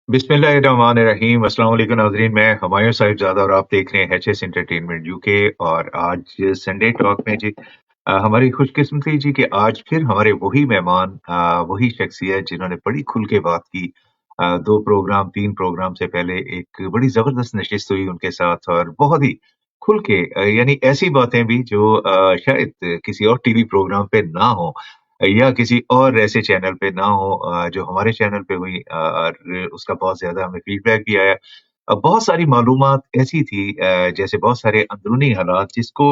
बिस्मिल्लाहिर्रहमानिर्रहीम। अस्सलाम वालेकुम नाज़रीन, मैं हुमायूं साहिबज़ादा और आप देख रहे हैं एचएस एंटरटेनमेंट यूके। और आज संडे टॉक में जी हमारी खुशकिस्मती जी कि आज फिर हमारे वही मेहमान वही शख्सियत जिन्होंने बड़ी खुल के बात की। 2 प्रोग्राम 3 प्रोग्राम से पहले एक बड़ी ज़बरदस्त नशिस्त हुई उनके साथ और बहुत ही खुल के यानी ऐसी बातें भी जो शायद किसी और टीवी प्रोग्राम पे ना हो या किसी और ऐसे चैनल पे ना हो जो हमारे चैनल पे हुई और उसका बहुत ज़्यादा हमें फीडबैक भी आया। बहुत सारी मालूमात ऐसी थी जैसे बहुत सारे अंदरूनी हालात जिसको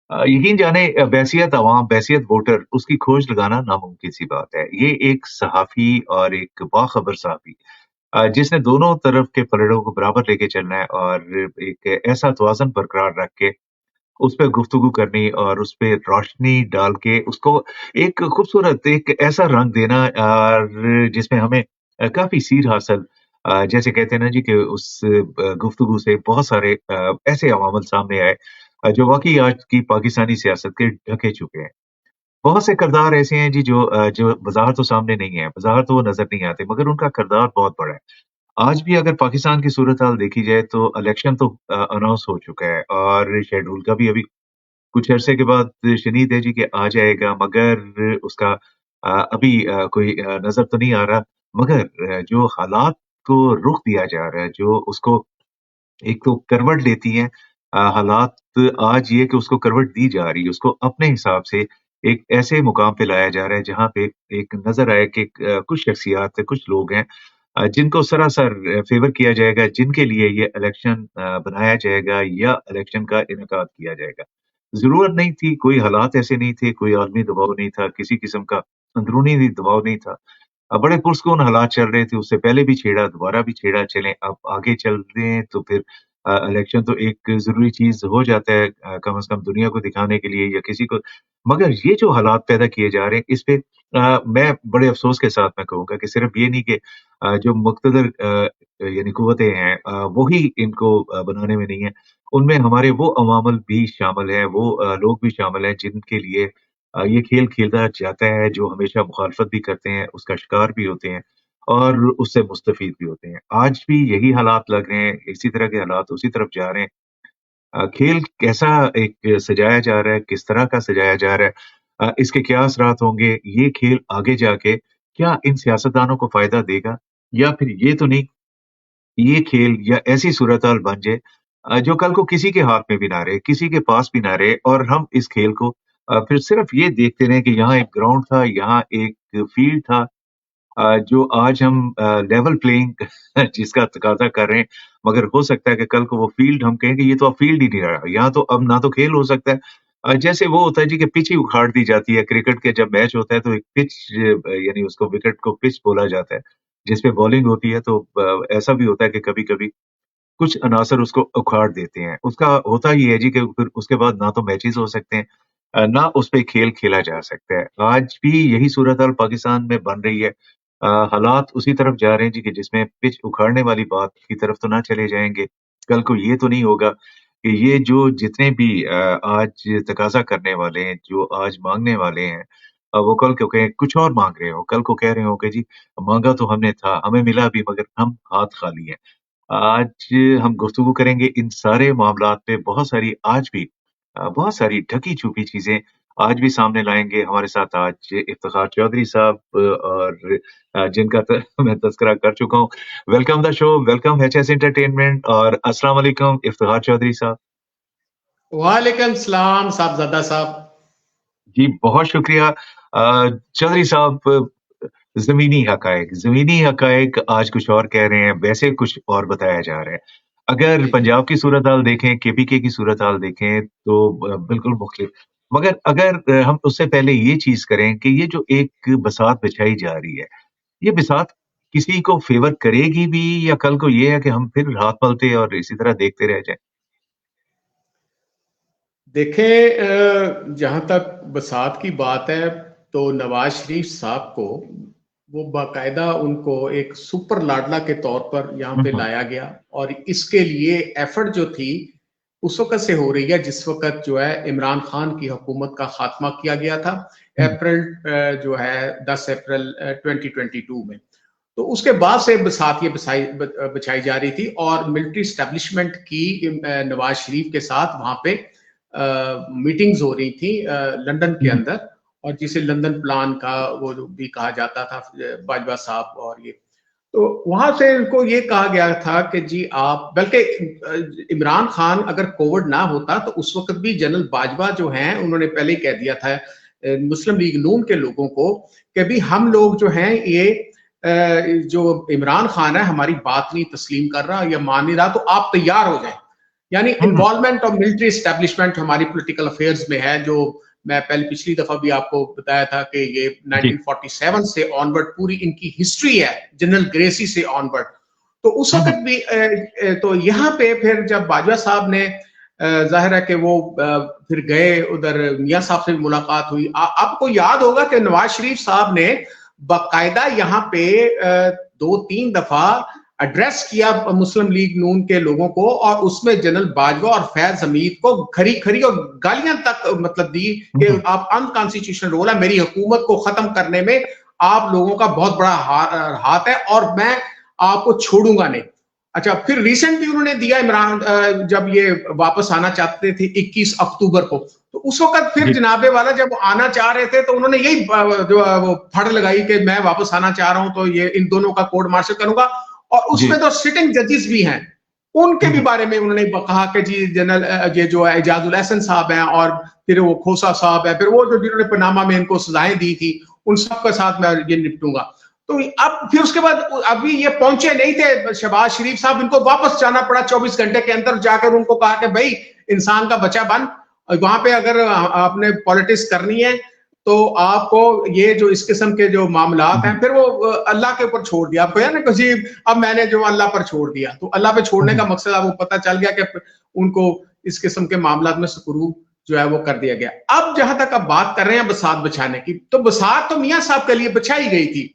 यकीन जाने बैसियत अवाम, बैसियत वोटर उसकी खोज लगाना नामुमकिन सी बात है। ये एक सहाफ़ी और एक बाख़बर सहाफ़ी जिसने दोनों तरफ के पलड़ों को बराबर लेके चलना है और एक ऐसा तवाज़ुन बरकरार रख के उस पे गुफ्तगू करनी और उस पे रोशनी डाल के उसको एक खूबसूरत एक ऐसा रंग देना और जिसमें हमें काफ़ी सीर हासिल जैसे कहते हैं ना जी कि उस गुफ्तगू से बहुत सारे ऐसे अवामल सामने आए जो वाक़ई आज की पाकिस्तानी सियासत के ढके छुपे हैं। बहुत से किरदार ऐसे हैं जी जो बाज़ाहिर तो सामने नहीं है, बाज़ाहिर तो वो नज़र नहीं आते मगर उनका किरदार बहुत बड़ा है। आज भी अगर पाकिस्तान की सूरत-हाल देखी जाए तो इलेक्शन तो अनाउंस हो चुका है और शेड्यूल का भी अभी कुछ अरसे के बाद शनीद है जी कि आ जाएगा मगर उसका अभी कोई नज़र तो नहीं आ रहा। मगर जो हालात को रुख दिया जा रहा है, जो उसको एक तो करवट लेती हैं हालात आज ये कि उसको करवट दी जा रही है, उसको अपने हिसाब से एक ऐसे मुकाम पे लाया जा रहा है जहाँ पे एक नज़र आए कि कुछ शख्सियात, कुछ लोग हैं जिनको सरासर फ़ेवर किया जाएगा, जिनके लिए ये इलेक्शन बनाया जाएगा या इलेक्शन का इनेकाद किया जाएगा। ज़रूरत नहीं थी, कोई हालात ऐसे नहीं थे, कोई आलमी दबाव नहीं था, किसी किस्म का अंदरूनी भी दबाव नहीं था। बड़े पुरसकून हालात चल रहे थे, उससे पहले भी छेड़ा, दोबारा भी छेड़ा, चलें अब आगे चल रहे हैं तो फिर इलेक्शन तो एक ज़रूरी चीज़ हो जाता है कम से कम दुनिया को दिखाने के लिए या किसी को मगर ये जो हालात पैदा किए जा रहे हैं, इस पे मैं बड़े अफ़सोस के साथ मैं कहूँगा कि सिर्फ़ ये नहीं कि जो मुक़्तदर यानी कुव्वतें हैं वो ही इनको बनाने में नहीं है, उनमें हमारे वो अवामल भी शामिल हैं, वो लोग भी शामिल हैं जिनके लिए ये खेल खेला जाता है, जो हमेशा मुखालफत भी करते हैं, उसका शिकार भी होते हैं और उससे मुस्तफ़ीद भी होते हैं। आज भी यही हालात लग रहे हैं, इसी तरह के हालात उसी तरफ जा रहे हैं। खेल कैसा एक सजाया जा रहा है, किस तरह का सजाया जा रहा है इसके क्या असरात होंगे, ये खेल आगे जाके क्या इन सियासतदानों को फ़ायदा देगा? या फिर ये तो नहीं ये खेल या ऐसी सूरत-हाल बन जाए जो कल को किसी के हाथ में भी ना रहे, किसी के पास भी ना रहे और हम इस खेल को फिर सिर्फ़ ये देखते रहें कि यहाँ एक ग्राउंड था, यहाँ एक फील्ड था जो आज हम लेवल प्लेइंग जिसका तकाज़ा कर रहे हैं, मगर हो सकता है कि कल को वो फील्ड हम कहें कि ये तो अब फील्ड ही नहीं रहा, यहाँ तो अब ना तो खेल हो सकता है। जैसे वो होता है जी कि पिच ही उखाड़ दी जाती है, क्रिकेट के जब मैच होता है तो एक पिच यानी उसको विकेट को पिच बोला जाता है, जिस पे बॉलिंग होती है तो ऐसा भी होता है कि कभी-कभी कुछ अनासर उसको उखाड़ देते हैं। उसका होता ये है जी कि फिर उसके बाद ना तो मैचेज़ हो सकते हैं ना उस पे खेल खेला जा सकता है। आज भी यही सूरत-हाल पाकिस्तान में बन रही है। हालात उसी तरफ जा रहे हैं जी कि जिसमें पिच उखाड़ने वाली बात की तरफ तो ना चले जाएँगे। कल को ये तो नहीं होगा कि ये जो जितने भी आज तकाज़ा करने वाले हैं, जो आज माँगने वाले हैं वो कल को कहें कुछ और माँग रहे हों, कल को कह रहे हों कि जी माँगा तो हमने था, हमें मिला भी मगर हम हाथ खाली हैं। आज हम गुफ्तगू करेंगे इन सारे मामलात पे बहुत सारी आज भी बहुत सारी ढकी-छुपी चीज़ें आज भी सामने लाएँगे। हमारे साथ आज इफ्तिख़ार चौधरी साहब और जिनका मैं तज़किरा कर चुका हूँ। Welcome the show, welcome HS entertainment और अस्सलाम वालेकुम इफ्तिख़ार चौधरी साहब। वालेकुम सलाम साहबजादा साहब। जी, बहुत शुक्रिया। चौधरी साहब ज़मीनी हक़ाइक़ आज कुछ और कह रहे हैं, वैसे कुछ और बताया जा रहा है। अगर जी जी। पंजाब की सूरत-हाल देखें, केपीके की सूरत-हाल देखें तो बिल्कुल मुख़्तलिफ़। मगर अगर हम उससे पहले ये चीज़ करें कि ये जो एक बसात बिछाई जा रही है, ये बसात किसी को फ़ेवर करेगी भी या कल को ये है कि हम फिर हाथ मलते और इसी तरह देखते रह जाएँ? देखें, जहाँ तक बसात की बात है तो नवाज शरीफ साहब को वो बाकायदा उनको एक सुपर लाडला के तौर पर यहाँ हुँ, पे हुँ। लाया गया और इसके लिए एफर्ट जो थी उस वक़्त से हो रही है जिस वक़्त जो है इमरान खान की हुकूमत का खात्मा किया गया था हुँ, अप्रैल जो है 10 अप्रैल 2022 में। तो उसके बाद से बसात ये बछाई जा रही थी और मिलिट्री स्टैब्लिशमेंट की नवाज शरीफ के साथ वहां पे मीटिंग्स हो रही थी लंदन के अंदर, और जिसे लंदन प्लान का वो भी कहा जाता था बाजवा साहब। और ये तो वहां से इनको ये कहा गया था कि जी आप, बल्कि इमरान खान अगर कोविड ना होता तो उस वक्त भी जनरल बाजवा जो हैं उन्होंने पहले ही कह दिया था मुस्लिम लीग नून के लोगों को कि भी हम लोग जो हैं ये जो इमरान खान है हमारी बात नहीं तस्लीम कर रहा या मान नहीं रहा, तो आप तैयार हो जाए। यानी इन्वॉल्वमेंट ऑफ मिलिट्री एस्टेब्लिशमेंट हमारी पॉलिटिकल अफेयर्स में है, जो मैं पहले पिछली दफा भी आपको बताया था कि ये 1947 से ऑनवर्ड पूरी इनकी हिस्ट्री है, जनरल ग्रेसी से ऑनवर्ड। तो उस वक्त भी तो यहाँ पे फिर जब बाजवा साहब ने जाहिर है कि वो फिर गए उधर, मियां साहब से भी मुलाकात हुई। आपको याद होगा कि नवाज शरीफ साहब ने बाकायदा यहाँ पे 2-3 दफा एड्रेस किया मुस्लिम लीग नून के लोगों को, और उसमें जनरल बाजवा और फैज हमीद को खरी खरी और गालियां तक मतलब दी कि आप अनकॉन्स्टिट्यूशनल रोल है, मेरी हुकूमत को खत्म करने में आप लोगों का बहुत बड़ा हाथ है और मैं आपको छोड़ूंगा नहीं। अच्छा, फिर रिसेंट भी उन्होंने दिया इमरान जब ये वापस आना चाहते थे 21 अक्टूबर को, तो उस वक्त फिर जनाबे वाला जब आना चाह रहे थे तो उन्होंने यही जो वो फड़ लगाई कि मैं वापस आना चाह रहा हूं तो ये इन दोनों का कोर्ट मार्शल करूंगा। और उसमें तो सिटिंग जजेस भी हैं, उनके भी बारे में उन्होंने कहा कि जी जनरल ये जो है इजाजुल एहसन साहब हैं और फिर वो खोसा साहब है, फिर वो जो जिन्होंने पनामा में इनको सजाएं दी थी उन सबके साथ मैं ये निपटूंगा। तो अब फिर उसके बाद अभी ये पहुंचे नहीं थे शहबाज शरीफ साहब, इनको वापस जाना पड़ा 24 घंटे के अंदर, जाकर उनको कहा कि भाई इंसान का बच्चा बन, वहां पे अगर आपने पॉलिटिक्स करनी है तो आपको ये जो इस किस्म के जो मामलात हैं, फिर वो अल्लाह के ऊपर छोड़ दिया। आपको यार ना किसी, अब मैंने जो अल्लाह पर छोड़ दिया, तो अल्लाह पे छोड़ने का मकसद आपको पता चल गया कि उनको इस किस्म के मामलात में सुकरू जो है वो कर दिया गया। अब जहां तक अब बात कर रहे हैं बसात बिछाने की, तो बसात तो मियां साहब के लिए बिछाई गई थी।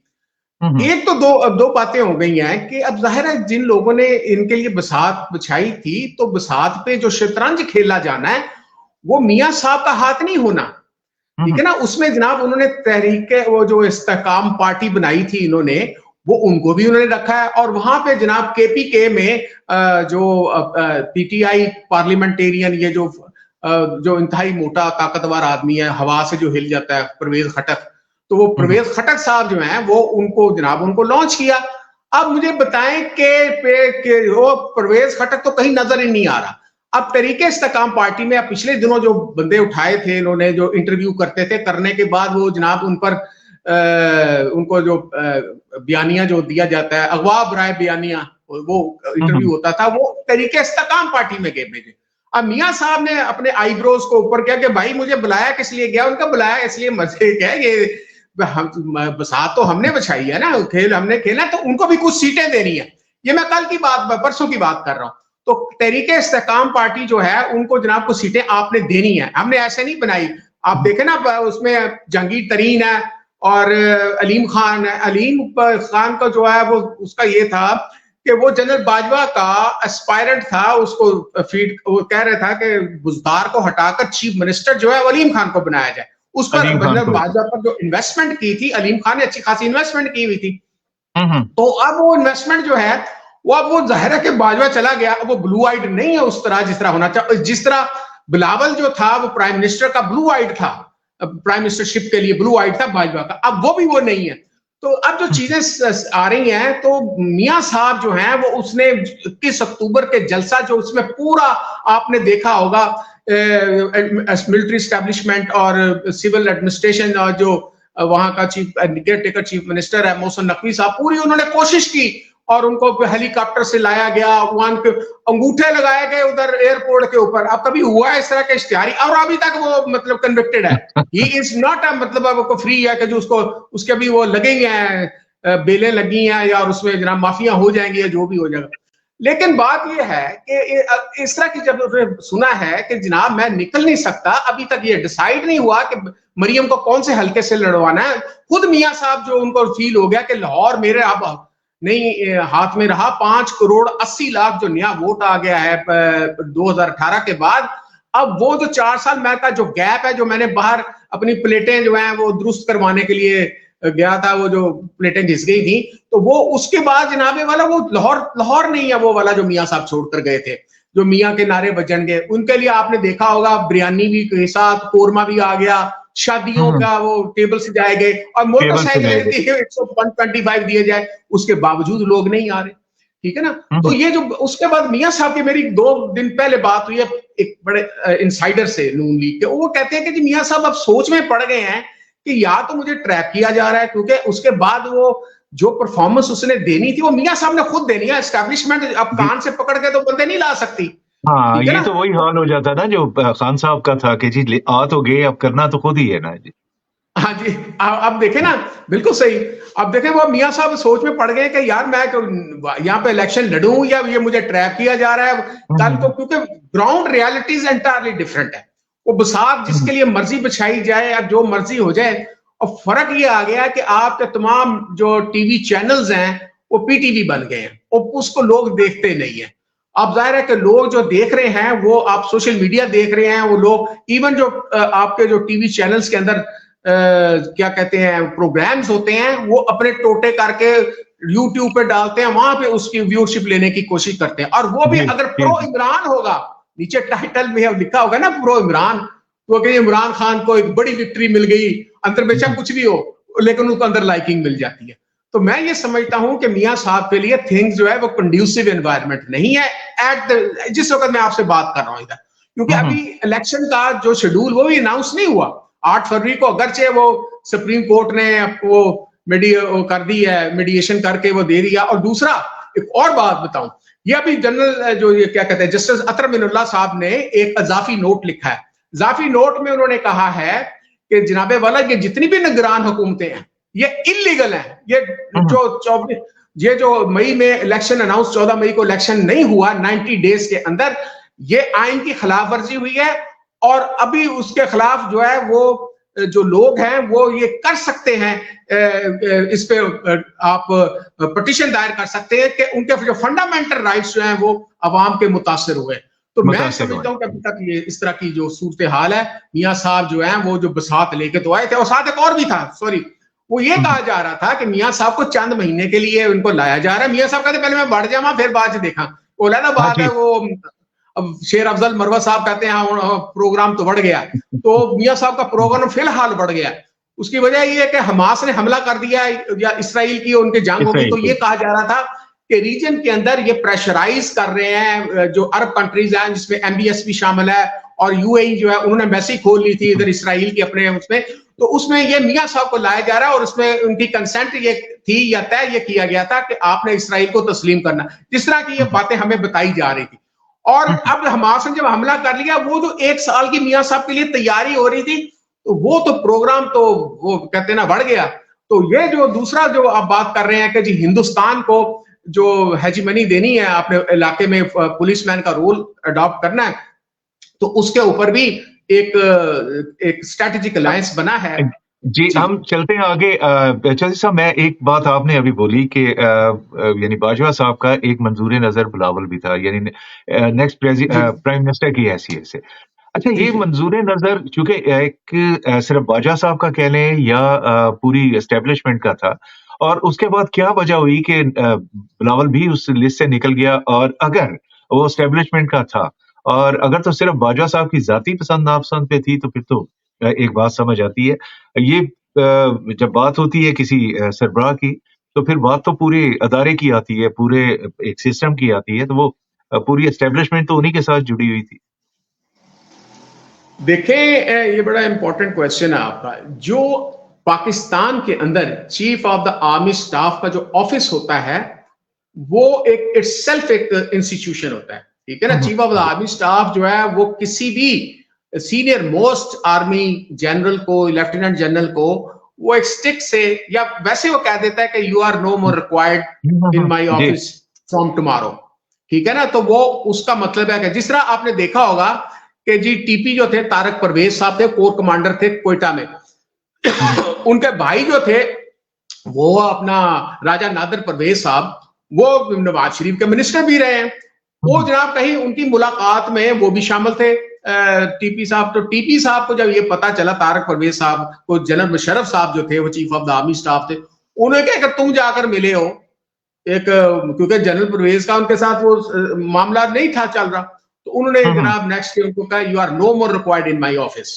एक तो दो बातें हो गई हैं कि अब जाहिर है जिन लोगों ने इनके लिए बसात बिछाई थी, तो बसात पे जो शतरंज खेला जाना है वो मियां साहब का हाथ नहीं होना, ठीक है ना। उसमें जनाब उन्होंने तहरीक वो जो इस्तेकाम पार्टी बनाई थी इन्होंने, वो उनको भी उन्होंने रखा है। और वहां पे जनाब केपीके में जो पीटीआई पार्लियामेंटेरियन, ये जो इंतहाई मोटा ताकतवर आदमी है, हवा से जो हिल जाता है, परवेज खटक, तो वो परवेज खटक साहब जो हैं वो उनको जनाब उनको लॉन्च किया। अब मुझे बताएं कि वो परवेज खटक तो कहीं नजर ही नहीं आ रहा। अब तरीके इस्तेकाम पार्टी में अब पिछले दिनों जो बंदे उठाए थे इन्होंने, जो इंटरव्यू करते थे, करने के बाद वो जनाब उन पर उनको जो बयानिया जो दिया जाता है, अगवा बराए बयानिया, वो इंटरव्यू होता था, वो तरीके इस्तेकाम पार्टी में गए भेजे। अब मियां साहब ने अपने आईब्रोज को ऊपर किया कि भाई मुझे बुलाया किस लिए गया? उनका बुलाया इसलिए मजे क्या, ये बसात तो हमने बछाई है ना, खेल हमने खेला, तो उनको भी कुछ सीटें देनी है। ये मैं कल की बात, परसों की बात कर रहा हूं। तो तहरीके इस्तेकाम पार्टी जो है उनको जनाब को सीटें आपने देनी है, हमने ऐसे नहीं बनाई। आप देखें ना, उसमें जहांगीर तरीन है और अलीम खान है। अलीम खान का जो है वो उसका ये था कि वो जनरल बाजवा का एस्पायरेंट था, उसको फीड, वो कह रहा था कि बुज़दार को हटाकर चीफ मिनिस्टर जो है अलीम खान को बनाया जाए। उस पर जनरल बाजवा पर जो इन्वेस्टमेंट की थी अलीम खान ने, अच्छी खासी इन्वेस्टमेंट की हुई थी। तो अब वो इन्वेस्टमेंट जो है वो, अब वो जाहिर है कि बाजवा चला गया, वो ब्लू आइड नहीं है उस तरह जिस तरह होना चाहिए। जिस तरह बिलावल जो था वो प्राइम मिनिस्टर का ब्लू आइड था, प्राइम मिनिस्टरशिप के लिए ब्लू आइड था बाजवा का, अब वो भी वो नहीं है। तो अब जो चीजें आ रही हैं, तो मियां साहब जो हैं वो उसने 21 अक्टूबर के जलसा जो उसमें पूरा आपने देखा होगा, मिलिट्री एस्टेब्लिशमेंट और सिविल एडमिनिस्ट्रेशन और जो वहां का केयर टेकर चीफ मिनिस्टर है मोहसिन नकवी साहब, पूरी उन्होंने कोशिश की और उनको हेलीकॉप्टर से लाया गया, वहां के अंगूठे लगाए गए उधर एयरपोर्ट के ऊपर। अब कभी हुआ इस तरह के इश्तिहारी? और अभी तक वो मतलब कन्विक्टेड है, ही इज नॉट मतलब वो फ्री है कि जो उसको उसके भी वो लगेंगे हैं, बेलें लगी हैं या उसमें जनाब माफिया हो जाएंगी या जो भी हो जाएगा। लेकिन बात यह है कि इस तरह की जब सुना है कि जनाब मैं निकल नहीं सकता, अभी तक ये डिसाइड नहीं हुआ कि मरियम को कौन से हल्के से लड़वाना है। खुद मियां साहब जो उनको फील हो गया कि लाहौर मेरे अब नहीं हाथ में रहा, 5 करोड़ 80 लाख जो नया वोट आ गया है 2018 के बाद, अब वो जो 4 साल में का जो गैप है, जो मैंने बाहर अपनी प्लेटें जो हैं वो दुरुस्त करवाने के लिए गया था, वो जो प्लेटें घिस गई थी, तो वो उसके बाद जनाबे वाला वो लाहौर नहीं है वो वाला जो मियाँ साहब छोड़कर गए थे, जो मियाँ के नारे बजन गए, उनके लिए आपने देखा होगा बिरयानी भी के साथ कोरमा भी आ गया, शादियों का वो टेबल से जाए गए, और मोटरसाइकिल 125 दिए जाए, उसके बावजूद लोग नहीं आ रहे, ठीक है ना। तो ये जो उसके बाद मियाँ साहब की मेरी 2 दिन पहले बात हुई है एक बड़े इनसाइडर से नून लीग के, वो कहते हैं कि जी मियाँ साहब अब सोच में पड़ गए हैं कि या तो मुझे ट्रैप किया जा रहा है, क्योंकि उसके बाद वो जो परफॉर्मेंस उसने देनी थी वो मियाँ साहब ने खुद देनी है, एस्टैब्लिशमेंट अब कान से पकड़ के तो बंदे नहीं ला सकती। हाँ, ये तो वही हाल हो जाता ना जो खान साहब का था कि जी आ तो गए, अब करना तो खुद ही है ना जी। हाँ जी, अब देखें ना, बिल्कुल सही। अब देखें वो मियाँ साहब सोच में पड़ गए कि यार मैं यहाँ पे इलेक्शन लड़ूं या ये मुझे ट्रैप किया जा रहा है कल को, क्योंकि ग्राउंड रियलिटीज एंटायरली डिफरेंट है। वो बसात जिसके लिए मर्जी बिछाई जाए या जो मर्जी हो जाए, और फर्क ये आ गया कि आपके तमाम जो टीवी चैनल्स हैं वो पीटीवी बन गए हैं, और उसको लोग देखते नहीं है। अब जाहिर है कि लोग जो देख रहे हैं वो आप सोशल मीडिया देख रहे हैं, वो लोग इवन जो आपके जो टीवी चैनल्स के अंदर क्या कहते हैं प्रोग्राम्स होते हैं, वो अपने टोटे करके यूट्यूब पे डालते हैं, वहां पे उसकी व्यूअरशिप लेने की कोशिश करते हैं, और वो भी अगर प्रो इमरान होगा, नीचे टाइटल में लिखा होगा ना प्रो इमरान, तो कि इमरान खान को एक बड़ी विक्ट्री मिल गई, अंदर बेशक कुछ भी हो लेकिन उनको अंदर लाइकिंग मिल जाती है। तो मैं ये समझता हूं कि मियाँ साहब के लिए थिंग्स जो है वो कंड्यूसिव एनवायरनमेंट नहीं है जिस वक्त मैं आपसे बात कर रहा हूं इधर, क्योंकि अभी इलेक्शन का जो शेड्यूल वो भी अनाउंस नहीं हुआ। 8 फरवरी को अगरचे वो सुप्रीम कोर्ट ने वो कर दी है, मीडिएशन करके वो दे दिया। और दूसरा एक और बात बताऊं, ये अभी जनरल जो ये क्या कहते हैं जस्टिस अतर मिनुल्लाह साहब ने एक अजाफी नोट लिखा है। अजाफी नोट में उन्होंने कहा है कि जनाबे वाला ये जितनी भी निगरान हुकूमतें हैं ये इलीगल है। ये जो मई में इलेक्शन अनाउंस 14 मई को इलेक्शन नहीं हुआ 90 डेज के अंदर, ये आइन की खिलाफ वर्जी हुई है, और अभी उसके खिलाफ जो है वो जो लोग हैं वो ये कर सकते हैं, इस पे आप पिटीशन दायर कर सकते हैं कि उनके जो फंडामेंटल राइट्स जो हैं वो अवाम के मुतासिर हुए। तो मैं समझता हूँ कि अभी तक ये इस तरह की जो सूरत हाल है, मियाँ साहब जो है वो जो बसात लेके तो आए थे, और साथ एक और भी था, सॉरी, वो ये कहा जा रहा था कि मियाँ साहब को चंद महीने के लिए उनको लाया जा रहा है। मियाँ साहब कहते पहले मैं बढ़ जावा फिर बाद से देखा, वो ना बात है वो। अब शेर अफजल मरवा साहब कहते हैं हाँ प्रोग्राम तो बढ़ गया, तो मियाँ साहब का प्रोग्राम फिलहाल बढ़ गया। उसकी वजह ये है कि हमास ने हमला कर दिया या इसराइल की उनके जंग हो गई। तो ये कहा जा रहा था कि रीजन के अंदर ये प्रेशराइज कर रहे हैं जो अरब कंट्रीज हैं, जिसमें MBS भी शामिल है, और UAE जो है उन्होंने एम्बेसी खोल ली थी इधर इसराइल की अपने उसमें, तो उसमें ये मियाँ साहब को लाया जा रहा है, और उसमें उनकी कंसेंट ये थी या तय ये किया गया था कि आपने इसराइल को तस्लीम करना, जिस तरह की ये बातें हमें बताई जा रही थी। और अब हमास ने जब हमला कर लिया, वो जो 1 साल की मियाँ साहब के लिए तैयारी हो रही थी, तो वो तो प्रोग्राम तो वो कहते ना बढ़ गया। तो ये जो दूसरा जो आप बात कर रहे हैं कि जी हिंदुस्तान को जो हेजीमनी देनी है, अपने इलाके में पुलिसमैन का रोल अडॉप्ट करना है, तो उसके ऊपर भी एक स्ट्रेटेजिक अलायंस बना है। जी, हम चलते हैं आगे। चौधरी साहब, मैं एक बात आपने अभी बोली कि यानी बाजवा साहब का एक मंजूर नजर बिलावल भी था, यानी नेक्स्ट प्राइम मिनिस्टर की हैसियत से। अच्छा, ये मंजूर नजर चूंकि एक सिर्फ बाजवा साहब का कह लें या पूरी एस्टेब्लिशमेंट का था, और उसके बाद क्या वजह हुई कि बिलावल भी उस लिस्ट से निकल गया, और अगर वो एस्टेब्लिशमेंट का था, और अगर तो सिर्फ बाजवा साहब की जाती पसंद नापसंद पे थी, तो फिर तो एक बात समझ आती है। ये जब बात होती है किसी सरबराह की, तो फिर बात तो पूरे अदारे की आती है, पूरे एक सिस्टम की आती है, तो वो पूरी एस्टेब्लिशमेंट तो उन्हीं के साथ जुड़ी हुई थी। देखें, ये बड़ा इंपॉर्टेंट क्वेश्चन है आपका। जो पाकिस्तान के अंदर chief of the army staff का जो ऑफिस होता है, वो एक इटसेल्फ एक इंस्टीट्यूशन होता है, ठीक है ना। Chief of the army staff जो है वो किसी भी सीनियर मोस्ट आर्मी जनरल को, लेफ्टिनेंट जनरल को, वो एक स्टिक से या वैसे वो कह देता है कि you are no more required in my office from tomorrow, ठीक है ना। तो वो उसका मतलब है कि जिस तरह आपने देखा होगा कि जी टीपी जो थे तारक परवेज साहब थे, कोर कमांडर थे कोयटा में उनके भाई जो थे वो अपना राजा नादर परवेज साहब, वो नवाज शरीफ के मिनिस्टर भी रहे हैं। वो जनाब कहीं उनकी मुलाकात में वो भी शामिल थे, टीपी साहब, तो टीपी साहब को जब ये पता चला, तारक परवेज साहब को, जनरल मुशर्रफ साहब जो थे वो chief of the army staff थे, उन्होंने क्या कि तुम जाकर मिले हो एक, क्योंकि जनरल परवेज का उनके साथ वो मामला नहीं था चल रहा, तो उन्होंने जनाब नेक्स्ट डे उनको कहा you are no more required in my office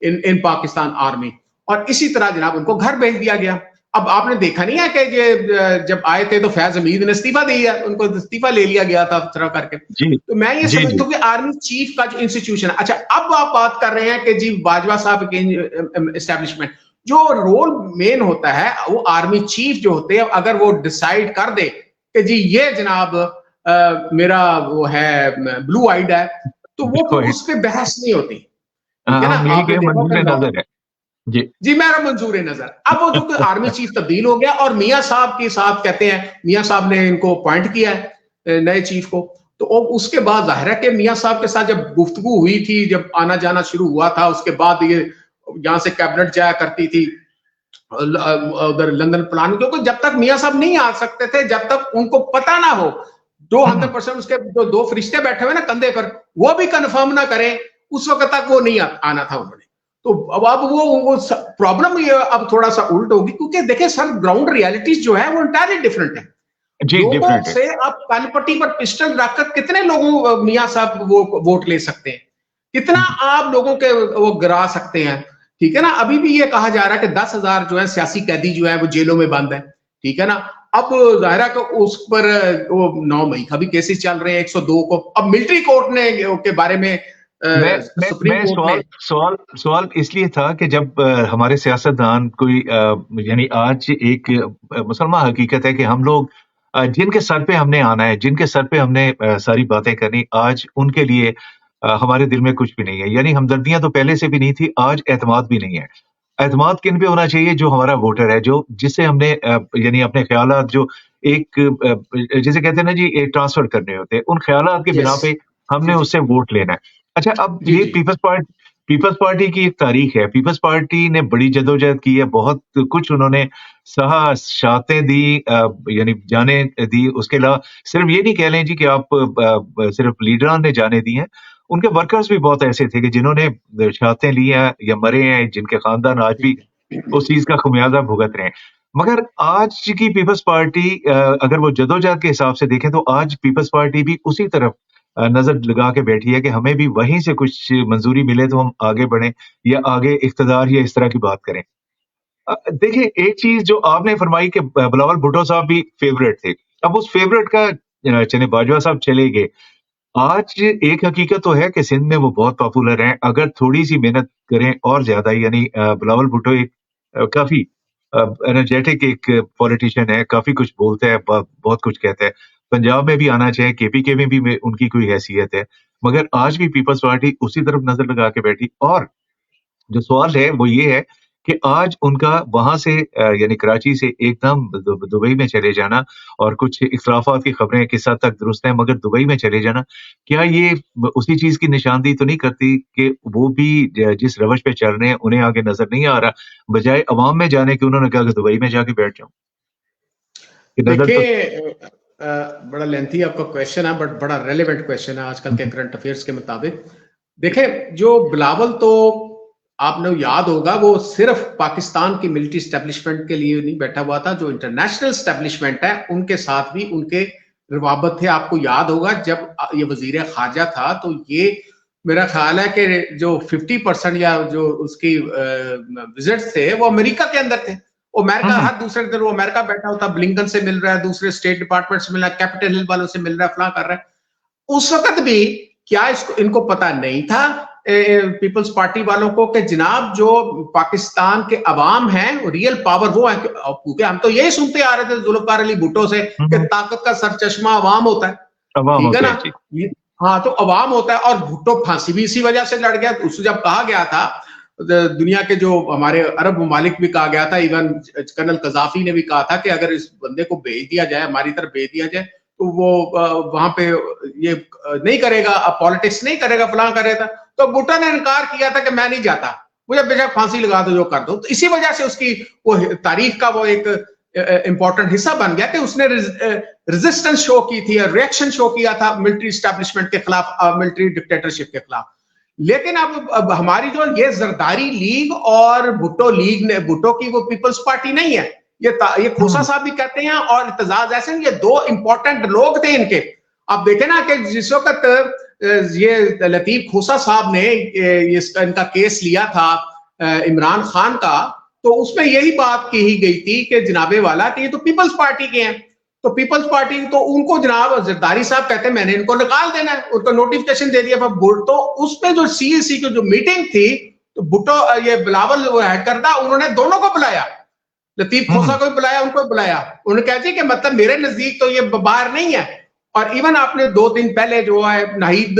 in Pakistan army, और इसी तरह जनाब उनको घर भेज दिया गया। अब आपने देखा नहीं है कि जब आए थे तो फैज हमीद ने इस्तीफा दिया, उनको इस्तीफा ले लिया गया था तरह करके। तो मैं ये समझता हूँ कि आर्मी चीफ का जो इंस्टीट्यूशन है, अच्छा अब आप बात कर रहे हैं कि जी बाजवा साहब के एस्टेब्लिशमेंट, जो रोल मेन होता है वो आर्मी चीफ जो होते हैं, अगर वो डिसाइड कर दे कि जी ये जनाब मेरा वो है ब्लू आइड है, तो वो उस पर बहस नहीं होती, ठीक है ना। आपने देखा जी मेरा मंजूर नजर। अब वो जो आर्मी चीफ तब्दील हो गया और मियां साहब के साथ कहते हैं, मियां साहब ने इनको अपॉइंट किया है नए चीफ को, तो उसके बाद जाहिर है कि मियां साहब के साथ जब गुफ्तगू हुई थी, जब आना जाना शुरू हुआ था, उसके बाद ये यहां से कैबिनेट जाया करती थी उधर लंदन प्लान, क्योंकि जब तक मियां साहब नहीं आ सकते थे, जब तक उनको पता ना हो 200% उसके जो दो फरिश्ते बैठे हुए ना कंधे पर, वो भी कंफर्म ना करें, उस वक्त तक वो नहीं आना था उन्होंने। तो अब वो प्रॉब्लम ये अब थोड़ा सा उल्ट होगी, क्योंकि देखिए सर ग्राउंड रियलिटीज जो है वो इंटायरली डिफरेंट है। लोगों से आप कानपट्टी पर पिस्टल रखकर कितने लोगों मियां साहब वो वोट ले सकते हैं, कितना आप लोगों के वो गिरा सकते हैं, ठीक है ना। अभी भी ये कहा जा रहा है कि 10,000 जो है सियासी कैदी जो है वो जेलों में बंद है, ठीक है ना। अब जाहिर है कि उस पर वो 9 मई का भी केसेस चल रहे हैं 102 को। अब मिलिट्री कोर्ट ने के बारे में मैं सवाल इसलिए था कि जब हमारे सियासतदान कोई यानी आज एक मुसलमान हकीकत है कि हम लोग जिनके सर पे हमने आना है, जिनके सर पे हमने सारी बातें करनी, आज उनके लिए हमारे दिल में कुछ भी नहीं है। यानी हमदर्दियां तो पहले से भी नहीं थी, आज एतमाद भी नहीं है। एतमाद किन पे होना चाहिए? जो हमारा वोटर है, जो जिससे हमने यानी अपने ख्यालात जो एक जिसे कहते हैं ना जी ट्रांसफर करने होते हैं, उन ख्यालात के बिना पे हमने उससे वोट लेना है। अच्छा, अब ये पीपल्स पार्टी की एक तारीख है। पीपल्स पार्टी ने बड़ी जदोजहद की है, बहुत कुछ उन्होंने सहा, शातें दी, यानी जाने दी। उसके अलावा सिर्फ ये नहीं कह लें जी कि आप सिर्फ लीडरान ने जाने दी हैं, उनके वर्कर्स भी बहुत ऐसे थे कि जिन्होंने शातें ली हैं या मरे हैं, जिनके खानदान आज भी उस चीज का खुमियाजा भुगत रहे हैं। मगर आज की पीपल्स पार्टी अगर वो जदोजहद के हिसाब से देखें तो आज पीपल्स पार्टी भी उसी तरफ नजर लगा के बैठी है कि हमें भी वहीं से कुछ मंजूरी मिले तो हम आगे बढ़ें या आगे इख्तिदार या इस तरह की बात करें। देखिए, एक चीज जो आपने फरमाई कि बिलावल भुट्टो साहब भी फेवरेट थे। अब उस फेवरेट का चले बाजवा साहब चले गए। आज एक हकीकत तो है कि सिंध में वो बहुत पॉपुलर हैं। अगर थोड़ी सी मेहनत करें और ज्यादा, यानी बिलावल भुट्टो एक काफी एनर्जेटिक एक पॉलिटिशियन है, काफी कुछ बोलता है, बहुत कुछ कहता है। पंजाब में भी आना चाहिए, केपीके में भी उनकी कोई हैसियत है, मगर आज भी पीपल्स पार्टी उसी तरफ नजर लगा के बैठी। और जो सवाल है वो ये है कि आज उनका वहां से यानी कराची से एकदम दुबई में चले जाना, और कुछ इख्तलाफात की खबरें किस हद तक दुरुस्त हैं, मगर दुबई में चले जाना, क्या ये उसी चीज की निशानदेही तो नहीं करती कि वो भी जिस रवश पे चल रहे हैं उन्हें आगे नजर नहीं आ रहा, बजाय अवाम में जाने के उन्होंने कहा कि दुबई में जाके बैठ जाऊं? देखिए, बड़ा लेंथी आपका क्वेश्चन है, बट बड़ा रेलेवेंट क्वेश्चन है आजकल के करंट अफेयर्स के मुताबिक। देखिए, जो बिलावल, तो आपने याद होगा, वो सिर्फ पाकिस्तान की मिलिट्री स्टैब्लिशमेंट के लिए नहीं बैठा हुआ था, जो इंटरनेशनल स्टैब्लिशमेंट है उनके साथ भी उनके रवाबत थे। आपको याद होगा जब ये वजीर खारजा था, तो ये मेरा ख्याल है कि जो 50% या जो उसकी विजिट्स थे वो अमेरिका के अंदर थे। अमेरिका हर दूसरे दिन वो अमेरिका बैठा होता, ब्लिंकन से मिल रहा है, दूसरे स्टेट डिपार्टमेंट से मिल रहा है, कैपिटल हिल वालों से मिल रहा है, फलां कर रहा है। उस वक्त भी क्या इनको पता नहीं था पीपल्स पार्टी वालों को कि जनाब जो पाकिस्तान के अवाम हैं, रियल पावर वो है? क्योंकि हम तो यही सुनते आ रहे थे जुल्फकार अली भुट्टो से कि ताकत का सरचश्मा अवाम होता है, ठीक है ना। हाँ, तो अवाम होता है, और भुट्टो फांसी भी इसी वजह से लड़ गया। उससे जब कहा गया था, दुनिया के जो हमारे अरब ममालिक भी कहा गया था, इवन कर्नल कजाफी ने भी कहा था कि अगर इस बंदे को भेज दिया जाए, हमारी तरफ भेज दिया जाए, तो वो वहां पे ये नहीं करेगा, पॉलिटिक्स नहीं करेगा, फलां करेगा। तो भुट्टो ने इनकार किया था कि मैं नहीं जाता, मुझे बेशक फांसी लगा दो, जो कर दो। तो इसी वजह से उसकी वो तारीख का वो एक इंपॉर्टेंट हिस्सा बन गया कि उसने रेजिस्टेंस शो की थी, रिएक्शन शो किया था मिलिट्री एस्टैब्लिशमेंट के खिलाफ, मिलिट्री डिक्टेटरशिप के खिलाफ। लेकिन अब हमारी जो ये जरदारी लीग और भुट्टो लीग ने, भुट्टो की वो पीपल्स पार्टी नहीं है, ये खोसा साहब भी कहते हैं और इत्तेजाज अहसन, ये दो इंपॉर्टेंट लोग थे इनके। आप देखें ना कि जिस वक्त ये लतीफ खोसा साहब ने इनका केस लिया था इमरान खान का, तो उसमें यही बात कही गई थी कि जनाबे वाला कि ये तो पीपल्स पार्टी के हैं, तो पीपल्स पार्टी तो उनको जनाब जरदारी साहब कहते हैं मैंने इनको निकाल देना है, उनको नोटिफिकेशन दे दिया। तो उसमें जो सीएसी की जो मीटिंग थी, तो भुट्टो ये बिलावल हेड करता, उन्होंने दोनों को बुलाया, लतीफ खोसा को भी बुलाया, उनको बुलाया। उन्होंने कहा जी कि मतलब मेरे नजदीक तो ये बाहर नहीं है। और इवन आपने 2 दिन पहले जो है नाहिद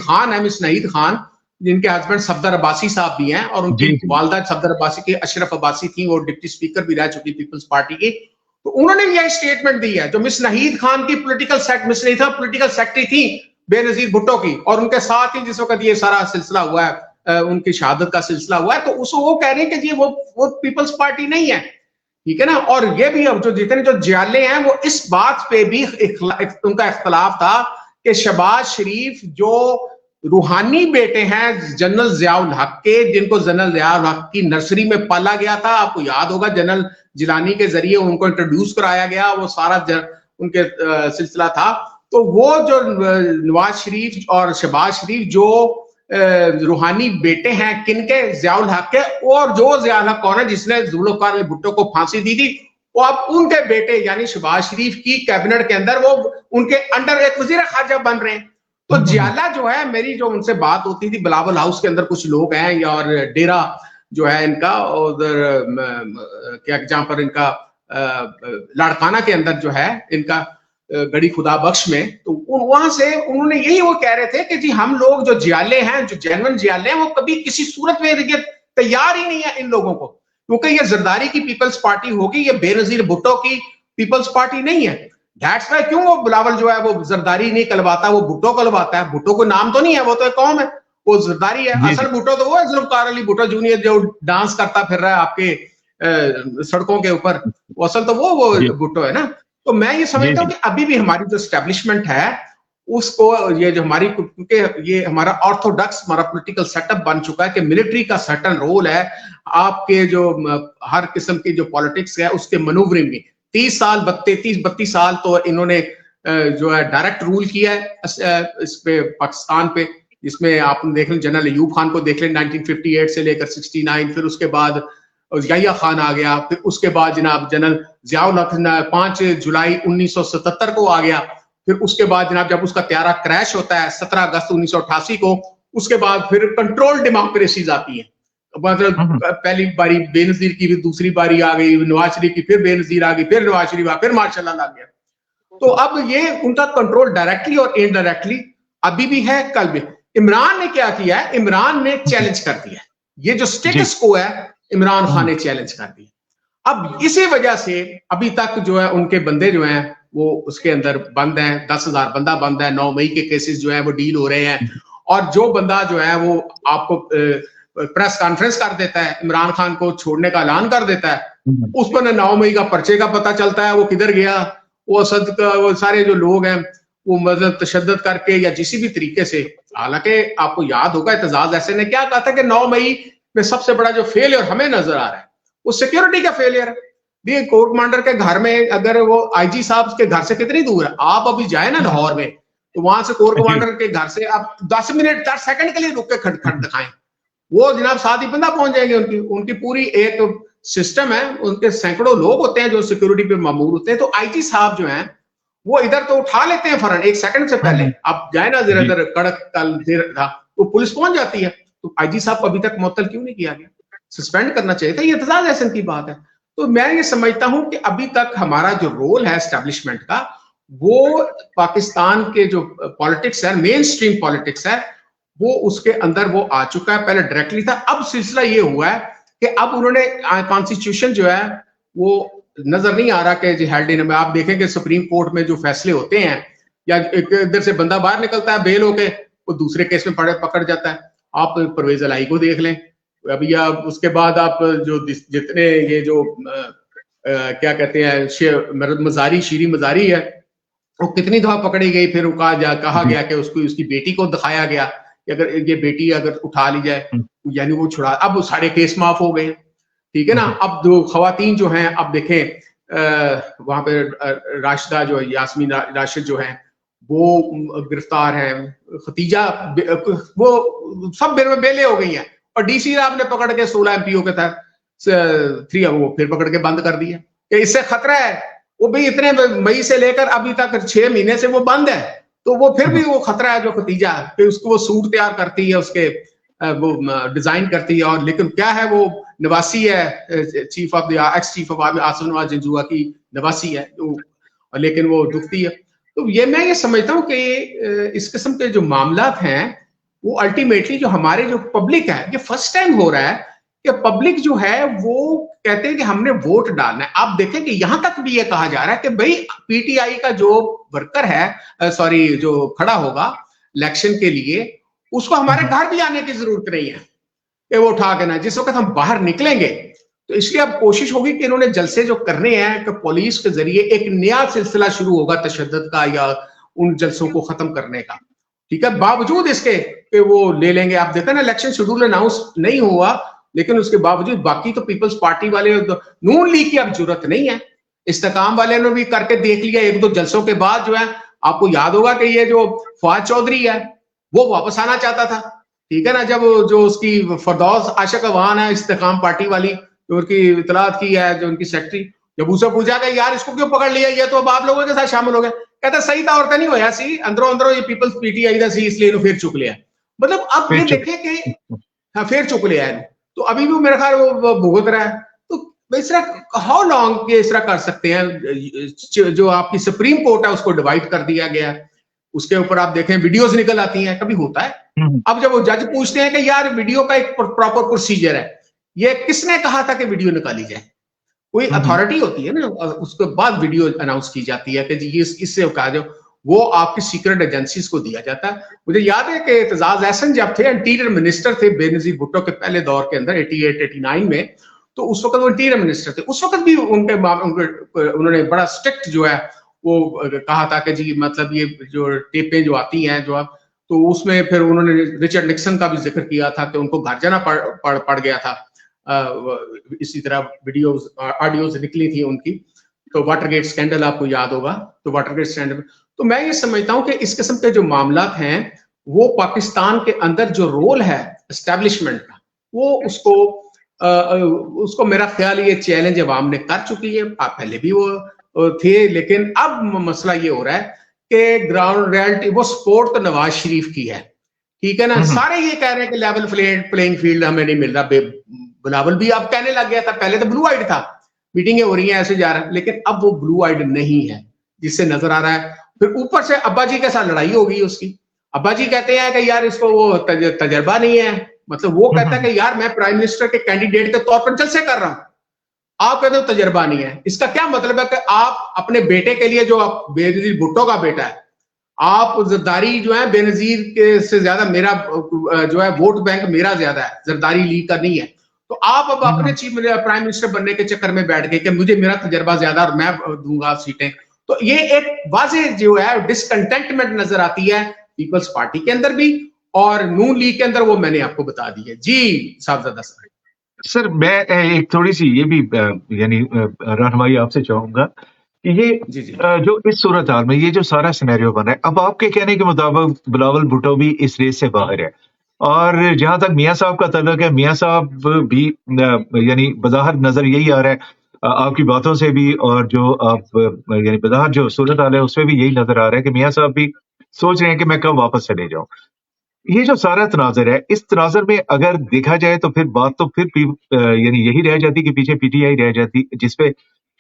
खान है, मिस नाहिद खान, जिनके हस्बैंड सफदर अब्बासी साहब भी हैं और उनकी वालदा सफदर अब्बासी की अशरफ अब्बासी थी, वो डिप्टी स्पीकर भी रह चुकी पीपल्स पार्टी की, तो उन्होंने भी यह स्टेटमेंट दी है। जो मिस नाहिद खान की पॉलिटिकल सेक्रेटरी थी बेनजीर भुट्टो की, और उनके साथ ही जिस वक्त ये सारा सिलसिला हुआ है, उनकी शहादत का सिलसिला हुआ है, तो उसको वो कह रहे हैं कि जी वो पीपल्स पार्टी नहीं है, ठीक है ना। और ये भी अब जो जितने जो जियाले हैं वो इस बात पे भी उनका इख्तलाफ था कि शहबाज शरीफ जो रूहानी बेटे हैं जनरल जियाउल हक के, जिनको जनरल जियाउल हक की नर्सरी में पाला गया था, आपको याद होगा जनरल जिलानी के जरिए उनको इंट्रोड्यूस कराया गया, वो सारा उनके सिलसिला था। तो वो जो नवाज शरीफ और शहबाज शरीफ जो रूहानी बेटे हैं किनके, जियाउल हक के, और जो जियाउल हक कौन है जिसने जुल्फ़िकार भुट्टो को फांसी दी थी, वो अब उनके बेटे यानी शहबाज शरीफ की कैबिनेट के अंदर वो उनके अंडर एक वजीर खारजा बन रहे हैं। तो जियाला जो है, मेरी जो उनसे बात होती थी, बिलावल हाउस के अंदर कुछ लोग हैं, और डेरा जो है इनका उधर क्या जहां पर इनका लाड़काना के अंदर जो है इनका गड़ी खुदा बख्श में, तो वहां से उन्होंने यही वो कह रहे थे कि जी हम लोग जो जियाले हैं, जो जेन्युइन जियाले हैं, वो कभी किसी सूरत में तैयार ही नहीं है इन लोगों को, क्योंकि ये जरदारी की पीपल्स पार्टी होगी, ये बेनजीर भुट्टो की पीपल्स पार्टी नहीं है। दैट्स वाई क्यों वो बिलावल जो है वो जरदारी नहीं कहलवाता, वो भुट्टो कहलवाता है। भुट्टो को नाम तो नहीं है, वो तो एक कौम है, वो जरदारी है। असल भुट्टो तो वो है जुल्फ़िकार अली भुट्टो जूनियर जो डांस करता फिर रहा है आपके सड़कों के ऊपर, वो असल तो वो भुट्टो है ना। तो मैं ये समझता हूँ कि अभी भी हमारी जो एस्टेब्लिशमेंट है उसको, ये जो हमारी, क्योंकि ये हमारा ऑर्थोडॉक्स हमारा पॉलिटिकल सेटअप बन चुका है कि मिलिट्री का सर्टेन रोल है आपके जो हर किस्म की जो पॉलिटिक्स है उसके मनूवरिंग में। 32 साल तो इन्होंने जो है डायरेक्ट रूल किया है इस पे पाकिस्तान पे, जिसमें आप देख लें जनरल अयूब खान को देख लें 1958 से लेकर 69, फिर उसके बाद याहिया खान आ गया, फिर उसके बाद जनाब जनरल जियाउल हक 5 जुलाई 1977 को आ गया, फिर उसके बाद जनाब जब उसका त्यारा क्रैश होता है 17 अगस्त 1988 को, उसके बाद फिर कंट्रोल डेमोक्रेसीज आती है, मतलब पहली बारी बेनजीर की, फिर दूसरी बारी आ गई नवाज शरीफ की, फिर बेनजीर आ गई, फिर नवाज शरीफ आ, फिर मार्शल आ गया। तो अब ये उनका कंट्रोल डायरेक्टली और इनडायरेक्टली अभी भी है, कल भी। इमरान ने क्या किया है, इमरान ने चैलेंज कर दिया, ये जो स्टेटस को है इमरान खान ने चैलेंज कर दिया। अब इसी वजह से अभी तक जो है उनके बंदे जो हैं वो उसके अंदर बंद हैं, 10,000 बंदा बंद है, 9 मई के केसेस जो है वो डील हो रहे हैं, और जो बंदा जो है वो आपको प्रेस कॉन्फ्रेंस कर देता है, इमरान खान को छोड़ने का ऐलान कर देता है, उस पर 9 मई का पर्चे का पता चलता है वो किधर गया, वो असद का, वो सारे जो लोग हैं वो मतलब तशद्दुद करके या किसी भी तरीके से। हालांकि आपको याद होगा एतजाज अहसन ने क्या कहा था कि 9 मई में सबसे बड़ा जो फेलियर हमें नजर आ रहा है वो सिक्योरिटी का फेलियर है। भी कोर कमांडर के घर में, अगर वो आईजी साहब के घर से कितनी दूर है, आप अभी जाए ना लाहौर में, तो वहां से कोर कमांडर के घर से आप 10 मिनट 10 सेकंड के लिए रुक के खट दिखाएं, वो जनाब साथ ही बंदा पहुंच जाएंगे। उनकी पूरी एक सिस्टम है, उनके सैकड़ों लोग होते हैं जो सिक्योरिटी पे मामूर होते हैं। तो आईजी साहब जो हैं वो इधर तो उठा लेते हैं फौरन 1 सेकंड से पहले, आप जाए ना जरा इधर कड़क कल देर था तो पुलिस पहुंच जाती है। तो आईजी साहब को अभी तक मुअत्तल क्यों नहीं किया गया, सस्पेंड करना चाहिए था, ये एतजाज अहसन की बात है। तो मैं ये समझता हूं कि अभी तक हमारा जो रोल है एस्टेब्लिशमेंट का, वो पाकिस्तान के जो पॉलिटिक्स है, मेन स्ट्रीम पॉलिटिक्स है, वो उसके अंदर वो आ चुका है। पहले डायरेक्टली था, अब सिलसिला ये हुआ है कि अब उन्होंने कॉन्स्टिट्यूशन जो है वो नजर नहीं आ रहा कि जी हेल्ड इन में। आप देखेंगे सुप्रीम कोर्ट में जो फैसले होते हैं, या इधर से बंदा बाहर निकलता है बेल होके, वो दूसरे केस में पकड़ जाता है। आप परवेज अलाई को देख लें अभी, या उसके बाद आप जो जितने ये जो क्या कहते हैं मजारी शीरी मजारी है, वो कितनी दफा पकड़ी गई, फिर वो कहा जी। गया कि उसको उसकी बेटी को दिखाया गया कि अगर ये बेटी अगर उठा ली जाए, हुँ, यानी वो छुड़ा, अब वो सारे केस माफ हो गए, ठीक है ना। जी। अब जो खवातीन जो हैं, अब देखें वहां पे राशिदा जो है, यास्मीन राशिद जो है, वो गिरफ्तार हैं, खतीजा वो सब बेले हो गई हैं, और डीसी साहब ने पकड़ के 16 एमपीओ के तहत थ्री वो फिर पकड़ के बंद कर दिया कि इससे खतरा है। वो भी इतने मई से लेकर अभी तक 6 महीने से वो बंद है, तो वो फिर हुँ, भी वो खतरा है जो खतीजा है कि उसको वो सूट तैयार करती है, उसके वो डिजाइन करती है, और लेकिन क्या है, वो नवासी है, chief of the ex chief of Asif Nawaz Janjua की नवासी है, तो लेकिन वो दुखती है। तो ये मैं ये समझता हूँ कि इस किस्म के जो मामला हैं, वो अल्टीमेटली जो हमारे जो पब्लिक है, ये फर्स्ट टाइम हो रहा है कि पब्लिक जो है वो कहते हैं कि हमने वोट डालना है। आप देखें कि यहां तक भी ये कहा जा रहा है कि भाई पीटीआई का जो वर्कर है, सॉरी, जो खड़ा होगा इलेक्शन के लिए, उसको हमारे हुँ, घर भी आने की जरूरत नहीं है कि वो उठा के ना, जिस वक्त हम बाहर निकलेंगे, तो इसलिए अब कोशिश होगी कि इन्होंने जलसे जो करने हैं कि पुलिस के जरिए एक नया सिलसिला शुरू होगा तशद्दुद का, या उन जलसों को खत्म करने का, ठीक है, बावजूद इसके कि वो ले लेंगे। आप देखा ना, इलेक्शन शेड्यूल अनाउंस नहीं हुआ, लेकिन उसके बावजूद बाकी तो पीपल्स पार्टी वाले, नून लीग की अब जरूरत नहीं है, इस्तेकाम वाले ने भी करके देख लिया एक दो जलसों के बाद जो है। आपको याद होगा कि ये जो फवाद चौधरी है, वो वापस आना चाहता था, ठीक है ना, जब जो उसकी फरदौस आशक अवान है इस्तेकाम पार्टी वाली, जो उनकी इतलात की है, जो उनकी सेक्रेटरी, जब उसे पूछा कि यार इसको क्यों पकड़ लिया, ये तो अब आप लोगों के साथ शामिल हो गए, कहता सही था और नहीं होया सी, अंदरों अंदरों ये पीपल्स पीटीआई दा सी, इसलिए फिर चुक लिया। मतलब अब फिर ये चुप। देखें कि हाँ, फिर चुक लिया है, तो अभी भी मेरे ख्याल वो भुगत रहा है। तो इस तरह हाउ लॉन्ग ये इस तरह कर सकते हैं, जो आपकी सुप्रीम कोर्ट है उसको डिवाइड कर दिया गया है, उसके ऊपर आप देखें वीडियोस निकल आती हैं, कभी होता है। हुँ, हुँ, अब जब वो जज पूछते हैं कि यार वीडियो का एक प्रॉपर प्रोसीजर है, ये किसने कहा था कि वीडियो निकाली जाए, कोई हुँ, हुँ, अथॉरिटी होती है ना, उसके बाद वीडियो अनाउंस की जाती है कि जी इससे कहा जो वो आपकी सीक्रेट एजेंसीज को दिया जाता है। मुझे याद है कि एतजाज एहसन जब थे इंटीरियर मिनिस्टर थे बेनजीर भुट्टो के पहले दौर के अंदर 88-89 में, तो उस वक्त वो इंटीरियर मिनिस्टर थे, उस वक्त भी उन्होंने बड़ा स्ट्रिक्ट जो है वो कहा था कि जी मतलब ये जो टेपें जो आती हैं जो, तो उसमें फिर उन्होंने रिचर्ड निक्सन का भी जिक्र किया था कि उनको घर जाना पड़ गया था। इसी तरह वीडियोस ऑडियोज निकली थी उनकी, तो वाटरगेट स्कैंडल आपको याद होगा, तो वाटरगेट स्कैंडल, तो मैं ये समझता हूं कि इस किस्म के जो मामला हैं, वो पाकिस्तान के अंदर जो रोल है एस्टेब्लिशमेंट का, वो उसको मेरा ख्याल ये चैलेंज अवाम ने कर चुकी है, पहले भी वो थे, लेकिन अब मसला ये हो रहा है कि ग्राउंड रियलिटी, वो सपोर्ट तो नवाज शरीफ की है, ठीक है ना, हुँ, हुँ, सारे ये कह रहे हैं कि लेवल प्लेइंग फील्ड हमें नहीं मिल रहा। बिलावल भी अब कहने लग गया था, पहले तो ब्लू आइड था, मीटिंगें हो रही हैं ऐसे जा रहा है, लेकिन अब वो ब्लू आइड नहीं है, जिससे नजर आ रहा है। फिर ऊपर से अब्बा जी के साथ लड़ाई हो गई उसकी, अब्बा जी कहते हैं कि यार इसको वो तजर्बा नहीं है, मतलब वो हुँ, कहता है हुँ, कि यार मैं प्राइम मिनिस्टर के कैंडिडेट के तौर पर जलसे कर रहा हूं, आप कहते हो तजर्बा नहीं है। इसका क्या मतलब है कि आप अपने बेटे के लिए, जो आप बेनजीर भुट्टो का बेटा है, आप जरदारी जो है बेनजीर के से ज्यादा मेरा जो है वोट बैंक मेरा ज्यादा है, जरदारी लीग का नहीं है, तो आप अब हुँ, अपने हुँ। चीफ प्राइम मिनिस्टर बनने के चक्कर में बैठ गए कि मुझे मेरा तजर्बा ज्यादा और मैं दूंगा सीटें। तो ये एक वाजे जो है डिसकंटेंटमेंट नजर आती है पीपल्स पार्टी के अंदर भी, और नून लीग के अंदर, वो मैंने आपको बता दी है जी साहबजादा साहब। सर मैं एक थोड़ी-सी ये भी यानी रहनुमाई आपसे चाहूँगा कि ये जी जी जो इस सूरत-हाल में ये जो सारा सिनेरियो बना है, अब आपके कहने के मुताबिक बिलावल भुट्टो भी इस रेस से बाहर है। और जहाँ तक मियाँ साहब का तल्लुक है, मियाँ साहब भी यानी बज़ाहिर नज़र यही आ रहा है आपकी बातों से भी, और जो आप यानी बज़ाहिर जो सूरत-हाल है उसमें भी यही नज़र आ रहा है कि मियाँ साहब भी सोच रहे हैं कि मैं कब वापस चले जाऊँ। ये जो सारा तनाज़ुर है, इस तनाज़ुर में अगर देखा जाए तो फिर बात तो फिर यानी यही रह जाती कि पीछे पीटीआई रह जाती, जिसपे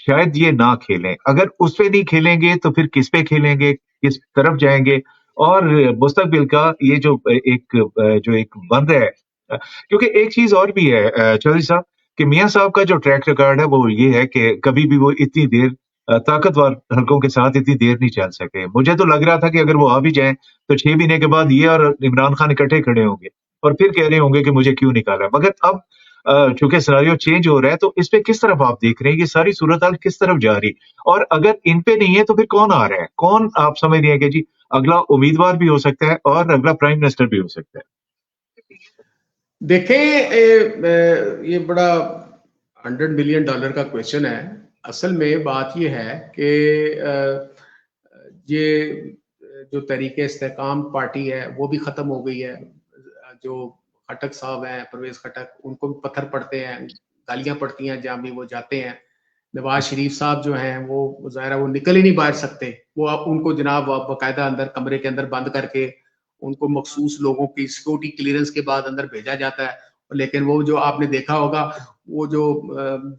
शायद ये ना खेलें। अगर उस पे नहीं खेलेंगे तो फिर किस पे खेलेंगे, किस तरफ जाएँगे? और मुस्तक़बिल का ये जो जो एक बन रहा है क्योंकि एक चीज़ और भी है चौधरी साहब कि मियाँ साहब का जो ट्रैक रिकॉर्ड है वो ये है कि कभी भी वो इतनी देर ताकतवर हलकों के साथ इतनी देर नहीं चल सके। मुझे तो लग रहा था कि अगर वो आ भी जाएँ तो 6 महीने के बाद ये और इमरान खान इकट्ठे खड़े होंगे और फिर कह रहे होंगे कि मुझे क्यों निकाला। मगर अब चूंकि सिनेरियो चेंज हो रहा है, तो इस पे किस तरफ आप देख रहे हैं, ये सारी सूरत हाल किस तरफ जा रही है, और अगर इन पे नहीं है तो फिर कौन आ रहा है, कौन आप समझ रहे हैं कि जी अगला उम्मीदवार भी हो सकता है और अगला प्राइम मिनिस्टर भी हो सकता है? देखें, ये बड़ा $100 बिलियन का क्वेश्चन है। असल में बात ये है कि ये जो तरीके इस्तेकाम पार्टी है वो भी खत्म हो गई है। जो खटक साहब हैं, परवेज खटक, उनको भी पत्थर पड़ते हैं, गालियां पड़ती हैं जहां भी वो जाते हैं। नवाज शरीफ साहब जो हैं वो ज़ाहिर वो निकल ही नहीं बाहर सकते। वो उनको जनाब बाकायदा अंदर कमरे के अंदर बंद करके उनको मखसूस लोगों की सिक्योरिटी क्लियरेंस के बाद अंदर भेजा जाता है। लेकिन वो जो आपने देखा होगा, वो जो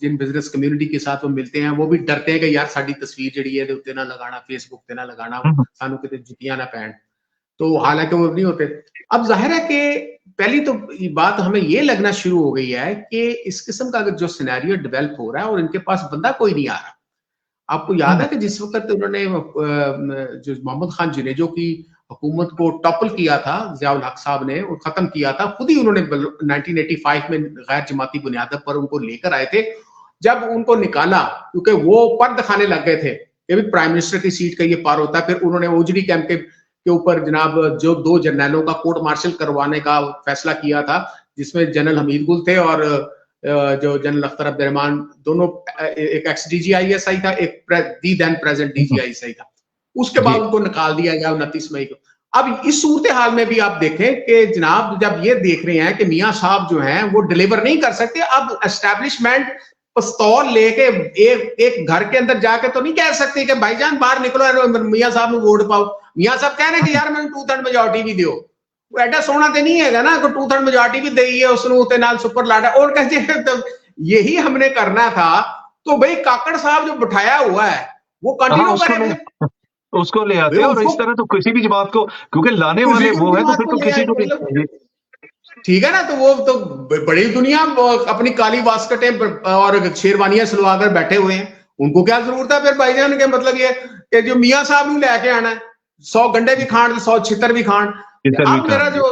जिन बिजनेस कम्युनिटी के साथ वो मिलते हैं वो भी डरते हैं कि यार साड़ी तस्वीर जड़ी है उत्ते ना लगाना, फेसबुक ते ना लगाना, सानू किते जुतियां ना पैन। तो हालांकि वो नहीं होते। अब जाहिर है कि पहली तो बात हमें ये लगना शुरू हो गई है कि इस किस्म का जो सिनेरियो डेवलप हो रहा है और इनके पास बंदा कोई नहीं आ रहा। आपको याद है कि जिस वक्त उन्होंने जो मोहम्मद खान जुनेजो की हुकूमत को टॉपल किया था, ज़ियाउल हक साहब ने और खत्म किया था, खुद ही उन्होंने 1985 में गैर जमाती बुनियाद पर उनको लेकर आए थे। जब उनको निकाला, क्योंकि वो पर दिखाने लग गए थे कि भी प्राइम मिनिस्टर की सीट का ये पार होता है, फिर उन्होंने ओजरी कैंप के ऊपर जनाब जो 2 जनरलों का कोर्ट मार्शल करवाने का फैसला किया था, जिसमें जनरल हमीद गुल थे और जो जनरल अख्तर अब्दुर्रहमान, दोनों, एक एक्स DGISI था, एक दी देन प्रेजेंट DGISI था। उसके बाद उनको निकाल दिया गया 29 मई को। अब इस सूरत हाल में भी आप देखें कि जनाब जब ये देख रहे हैं कि मियां साहब जो हैं वो डिलीवर नहीं कर सकते, अब एस्टैब्लिशमेंट पिस्तौल लेके एक घर के अंदर जाके तो नहीं कह सकते कि भाईजान बाहर निकलो, मियां साहब में वोट पाओ। मियां साहब कह रहे हैं कि यार मैंने 2/3 मेजोरिटी भी दियो, वो एडा सोना तो नहीं है ना, 2/3 मेजोरिटी भी दी है उसने उते नाल सुपर लाडा और कहते तो यही हमने करना था। तो भाई काकड़ साहब जो बिठाया हुआ है वो कंटिन्यू करे, उसको ले आते हैं, और इस तरह तो किसी भी जमात को, क्योंकि लाने वाले वो है, तो फिर तो किसी को भी, ठीक है ना। तो वो तो बड़ी दुनिया अपनी काली वास्कटें और शेरवानियां सिलवाकर बैठे हुए हैं, उनको क्या जरूरत है फिर भाईजान के, मतलब ये कि जो मियां साहब ने लेके आना है, 100 गंडे भी खान 100 छितर भी खान। अब मेरा जो,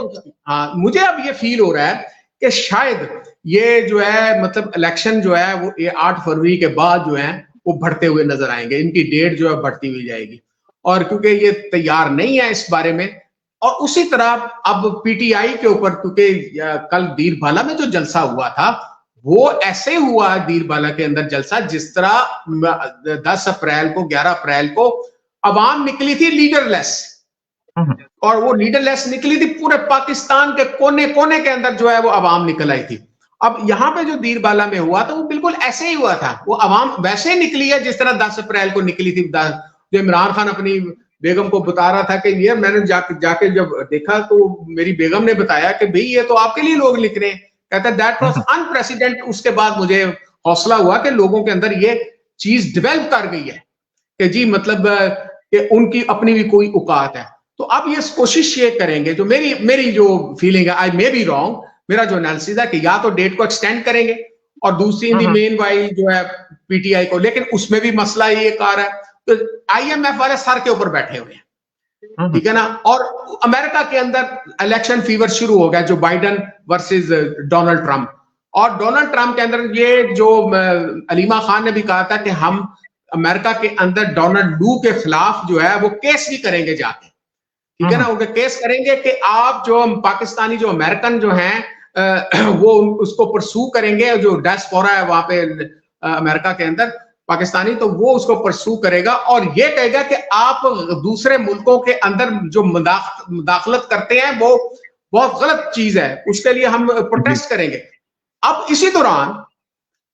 हाँ, मुझे अब ये फील हो रहा है कि शायद ये जो है मतलब इलेक्शन जो है वो ये 8 फरवरी के बाद जो है वो बढ़ते हुए नजर आएंगे, इनकी डेट जो है बढ़ती हुई जाएगी। और क्योंकि ये तैयार नहीं है इस बारे में, और उसी तरह अब PTI के ऊपर, क्योंकि कल दीरबाला में जो जलसा हुआ था वो ऐसे हुआ, दीरबाला के अंदर जलसा जिस तरह 10 अप्रैल को 11 अप्रैल को अवाम निकली थी लीडरलेस, और वो लीडरलेस निकली थी पूरे पाकिस्तान के कोने कोने के अंदर जो है वो अवाम निकल आई थी। अब यहाँ पे जो दीरबाला में हुआ था वो बिल्कुल ऐसे ही हुआ था, वो अवाम वैसे ही निकली है जिस तरह 10 अप्रैल को निकली थी। जो इमरान खान अपनी बेगम को बता रहा था कि ये मैंने जाके जब देखा तो मेरी बेगम ने बताया कि भाई ये तो आपके लिए लोग लिख रहे हैं। कहता है दैट वाज अनप्रेसिडेंट। उसके बाद मुझे हौसला हुआ कि लोगों के अंदर ये चीज डेवलप कर गई है कि जी मतलब कि उनकी अपनी भी कोई औकात है। तो अब ये कोशिश ये करेंगे, जो मेरी जो फीलिंग है, आई मे बी रॉन्ग, मेरा जो एनालिसिस है कि या तो डेट को एक्सटेंड करेंगे और दूसरी मेन वाई जो है PTI को, लेकिन उसमें भी मसला ये कार है, तो IMF वाले सर के ऊपर बैठे हुए हैं, ठीक है ना। और अमेरिका के अंदर इलेक्शन फीवर शुरू हो गया, जो बाइडन वर्सेस डोनाल्ड ट्रंप, और डोनाल्ड ट्रंप के अंदर ये जो अलीमा खान ने भी कहा था कि हम अमेरिका के अंदर डोनाल्ड लू के खिलाफ जो है वो केस भी करेंगे जाके, ठीक है ना। वो केस करेंगे कि आप जो पाकिस्तानी जो अमेरिकन जो हैं वो उसको परसू करेंगे, जो डायस्पोरा है वहां पे अमेरिका के अंदर पाकिस्तानी, तो वो उसको परसू करेगा और ये कहेगा कि आप दूसरे मुल्कों के अंदर जो मुदाखलत करते हैं वो बहुत गलत चीज है, उसके लिए हम प्रोटेस्ट करेंगे। अब इसी दौरान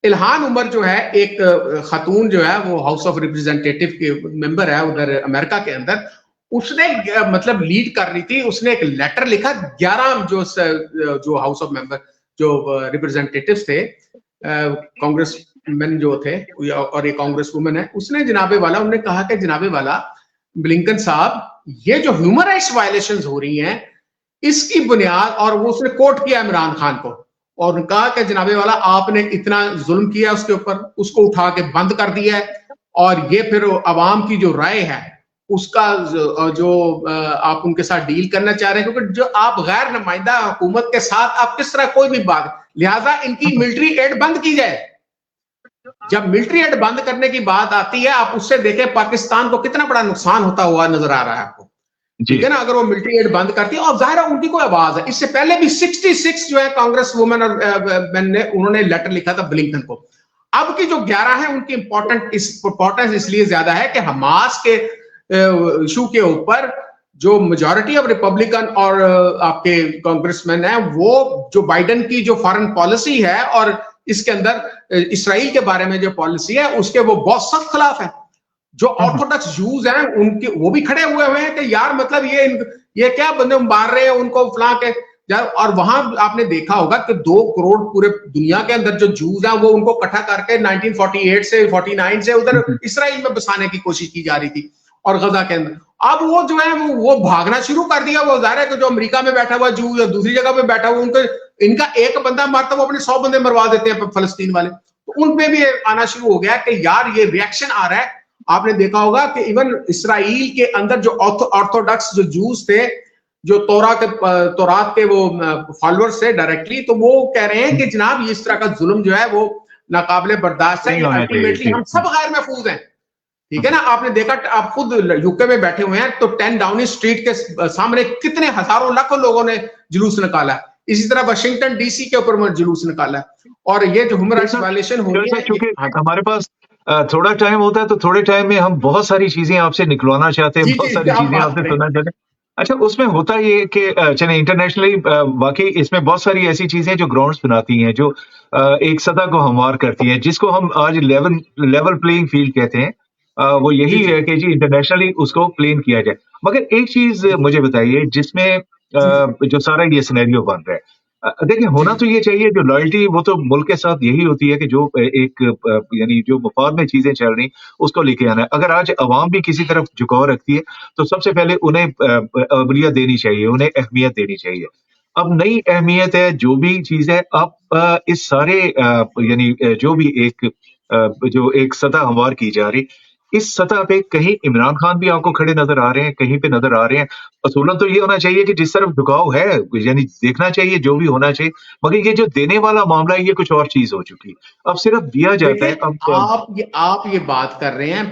इल्हान उमर जो है, एक खातून जो है वो हाउस ऑफ रिप्रेजेंटेटिव के मेंबर है उधर अमेरिका के अंदर, उसने मतलब लीड कर रही थी, उसने एक लेटर लिखा 11 जो हाउस ऑफ मेंबर जो रिप्रेजेंटेटिव्स थे, कांग्रेस मैन जो थे और ये कांग्रेस वुमेन है, उसने जनाबे वाला, उन्होंने कहा कि जनाबे वाला ब्लिंकन साहब, ये जो ह्यूमन राइट्स वायलेशंस हो रही हैं इसकी बुनियाद, और वो उसने कोट किया इमरान खान को और कहा कि जनाबे वाला आपने इतना जुल्म किया उसके ऊपर, उसको उठा के बंद कर दिया है, और ये फिर अवाम की जो राय है उसका जो आप उनके साथ डील करना चाह रहे हैं, क्योंकि जो आप गैर नुमाइंदा हुकूमत के साथ आप किस तरह कोई भी बात, लिहाजा इनकी मिलिट्री एड बंद की जाए। जब मिलिट्री एड बंद करने की बात आती है, आप उससे देखें पाकिस्तान को कितना बड़ा नुकसान होता हुआ नजर आ रहा है आपको, ठीक है ना। अगर वो मिलिट्री एड बंद करती है, और जाहिर है उनकी कोई आवाज है। इससे पहले भी 66 जो है कांग्रेस वुमेन और मैन ने, उन्होंने लेटर लिखा था ब्लिंकन को। अब की जो 11 है उनकी इंपॉर्टेंस इसलिए ज्यादा है कि हमास के इशू के ऊपर जो मेजॉरिटी ऑफ रिपब्लिकन और आपके कांग्रेसमैन है, वो जो बाइडेन की जो फॉरेन पॉलिसी है और इसके अंदर इसराइल के बारे में जो पॉलिसी है उसके वो बहुत सख्त खिलाफ है। जो ऑर्थोडॉक्स जूज हैं उनके वो भी खड़े हुए हैं कि यार मतलब ये क्या बंदे मार रहे हैं उनको फलां के यार। और वहां आपने देखा होगा कि 2 करोड़ पूरे दुनिया के अंदर जो जूज हैं वो उनको इकट्ठा करके 1948 से 49 से उधर इसराइल में बसाने की कोशिश की जा रही थी और गजा के अंदर। अब वो जो है वो भागना शुरू कर दिया। वो जाहिर है कि जो अमेरिका में बैठा हुआ जू या दूसरी जगह पे बैठा हुआ, उनको इनका एक बंदा मारता वो अपने 100 बंदे मरवा देते हैं फलस्तीन वाले। तो उनपे भी आना शुरू हो गया कि यार ये रिएक्शन आ रहा है। आपने देखा होगा कि इवन इसराइल के अंदर जो ऑर्थोडॉक्स जो जूस थे, जो तौरात के वो फॉलोअर्स थे डायरेक्टली, तो वो कह रहे हैं कि जनाब ये इस तरह का जुल्म जो है वो नाकाबिले बर्दाश्त है, अल्टीमेटली हम सब गैर महफूज हैं, ठीक है ना। आपने देखा, आप खुद यूके में बैठे हुए हैं तो 10 डाउनिंग स्ट्रीट के सामने कितने हजारों लाखों लोगों ने जुलूस निकाला। इसी तरह वाशिंगटन डीसी के ऊपर जुलूस निकाला। और ये जो ह्यूमन राइट्स वायलेशन हो रही है, क्योंकि हमारे पास थोड़ा टाइम होता है तो थोड़े टाइम में हम बहुत सारी चीजें आपसे निकलवाना चाहते हैं, बहुत सारी चीजें आपसे सुनना चाहते हैं। अच्छा, उसमें होता ये कि चले इंटरनेशनली वाकई इसमें बहुत सारी ऐसी चीजें जो ग्राउंड्स बनाती हैं, जो एक सतह को हमवार करती हैं, जिसको हम आज लेवल प्लेइंग फील्ड कहते हैं। वो यही है कि जी इंटरनेशनली उसको प्लेन किया जाए। मगर एक चीज मुझे बताइए जिसमें जो सारा ये सिनेरियो बन रहा है, देखिए होना तो ये चाहिए, जो लॉयल्टी वो तो मुल्क के साथ यही होती है कि जो एक यानी जो मफाद में चीजें चल रही उसको लेके आना है। अगर आज अवाम भी किसी तरफ झुकाव रखती है तो सबसे पहले उन्हें अवलियत देनी चाहिए, उन्हें अहमियत देनी चाहिए। अब नई अहमियत है जो भी चीज है, अब इस सारे यानी जो भी जो एक सतह हमवार की जा रही, इस सतह पे कहीं इमरान खान भी आपको खड़े नजर आ रहे हैं, कहीं पे नजर आ रहे हैं। असूलन तो ये होना चाहिए कि जिस तरफ झुकाव है यानी देखना चाहिए जो भी होना चाहिए, मगर ये जो देने वाला मामला है ये कुछ और चीज हो चुकी। अब सिर्फ दिया जाता है। अब आप ये बात कर रहे हैं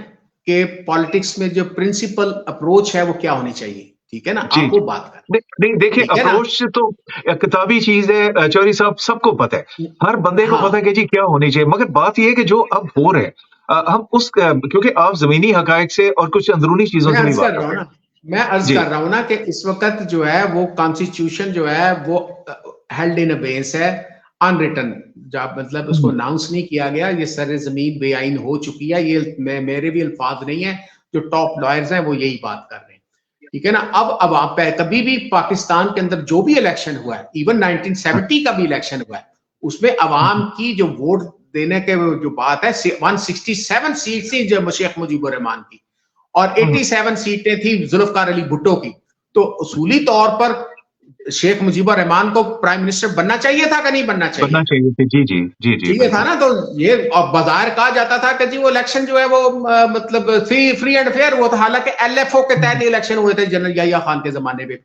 कि पॉलिटिक्स में जो प्रिंसिपल अप्रोच है वो क्या होनी चाहिए, ठीक है ना। आप वो बात कर नहीं, देखिए अप्रोच तो किताबी चीज है चौधरी साहब, सबको पता है, हर बंदे को पता है कि जी क्या होनी चाहिए। मगर बात यह है कि जो अब हो रहा है, हम उस क्योंकि आप जमीनी हकायक से और कुछ अंदरूनी चीजों से नहीं बात कर रहे हैं। मैं अर्ज कर रहा हूं ना कि इस वक्त जो है वो कॉन्स्टिट्यूशन जो है वो हेल्ड इन अबेंस है, अनरिटन, जब मतलब उसको अनाउंस नहीं किया गया, ये सर जमीन बेआइन हो चुकी है। ये मेरे भी अल्फाज नहीं है, जो टॉप लॉयर्स हैं वो यही बात कर रहे हैं, ठीक है ना। अब आप कभी भी पाकिस्तान के अंदर जो भी इलेक्शन हुआ है, इवन 1970 का भी इलेक्शन हुआ है, उसमें अवाम की जो वोट देने के जो बात है, 167 सीट थी जब शेख मुजीबुर रहमान की, और 87 सीटें थी जुल्फकार अली भुट्टो की। तो उसूली तौर पर शेख मुजीबुर रहमान को प्राइम मिनिस्टर बनना चाहिए था कि नहीं बनना चाहिए? बनना चाहिए थे, जी जी जी जी चाहिए था ना। तो ये और बाजार कहा जाता था कि जी वो इलेक्शन जो है वो मतलब फ्री एंड फेयर हुआ था। हालांकि एलएफओ के तहत इलेक्शन हुए थे जनरल याहिया खान के जमाने में।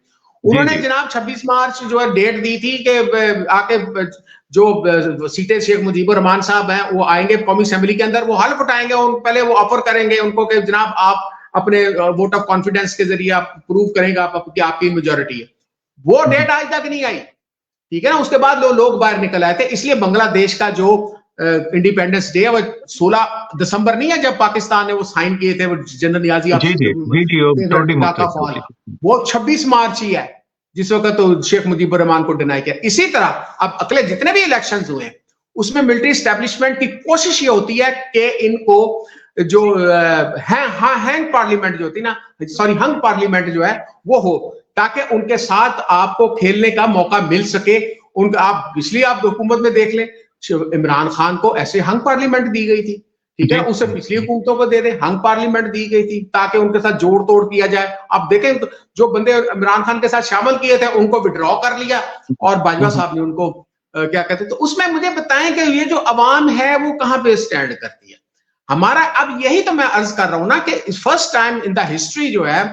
उन्होंने जनाब 26 मार्च जो है डेट दी थी कि आके जो सीटें शेख मुजीबुर रहमान साहब हैं वो आएंगे कौमी असेंबली के अंदर, वो हल्फ उठाएंगे, पहले वो ऑफर करेंगे उनको कि जनाब आप अपने वोट ऑफ कॉन्फिडेंस के जरिए आप प्रूव करेंगे आपकी मेजोरिटी है। वो डेट आज तक नहीं आई, ठीक है ना। उसके बाद लोग बाहर निकल आए थे। इसलिए बांग्लादेश का जो इंडिपेंडेंस डे है वो 16 दिसंबर नहीं है जब पाकिस्तान ने वो साइन किए थे, वो जनरल नियाजी वो 26 मार्च ही है, जिस वक्त तो शेख मुजीबुर रहमान को डिनाई किया। इसी तरह अब अगले जितने भी इलेक्शंस हुए हैं उसमें मिलिट्री एस्टेब्लिशमेंट की कोशिश ये होती है कि इनको जो हैंग पार्लियामेंट जो होती है ना, सॉरी हंग पार्लियामेंट जो है वो हो, ताकि उनके साथ आपको खेलने का मौका मिल सके। उनका आप इसलिए आप हुकूमत में देख लें, इमरान खान को ऐसे हंग पार्लियामेंट दी गई थी, ठीक है। उसे पिछली हुकूमतों को दे दे, हंग पार्लियामेंट दी गई थी ताकि उनके साथ जोड़ तोड़ किया जाए। आप देखें तो जो बंदे इमरान खान के साथ शामिल किए थे उनको विड्रॉ कर लिया और बाजवा साहब ने उनको क्या कहते। तो उसमें मुझे बताएं कि ये जो अवाम है वो कहां पे स्टैंड करती है। हमारा अब यही तो मैं अर्ज कर रहा हूं ना कि first time in the history जो है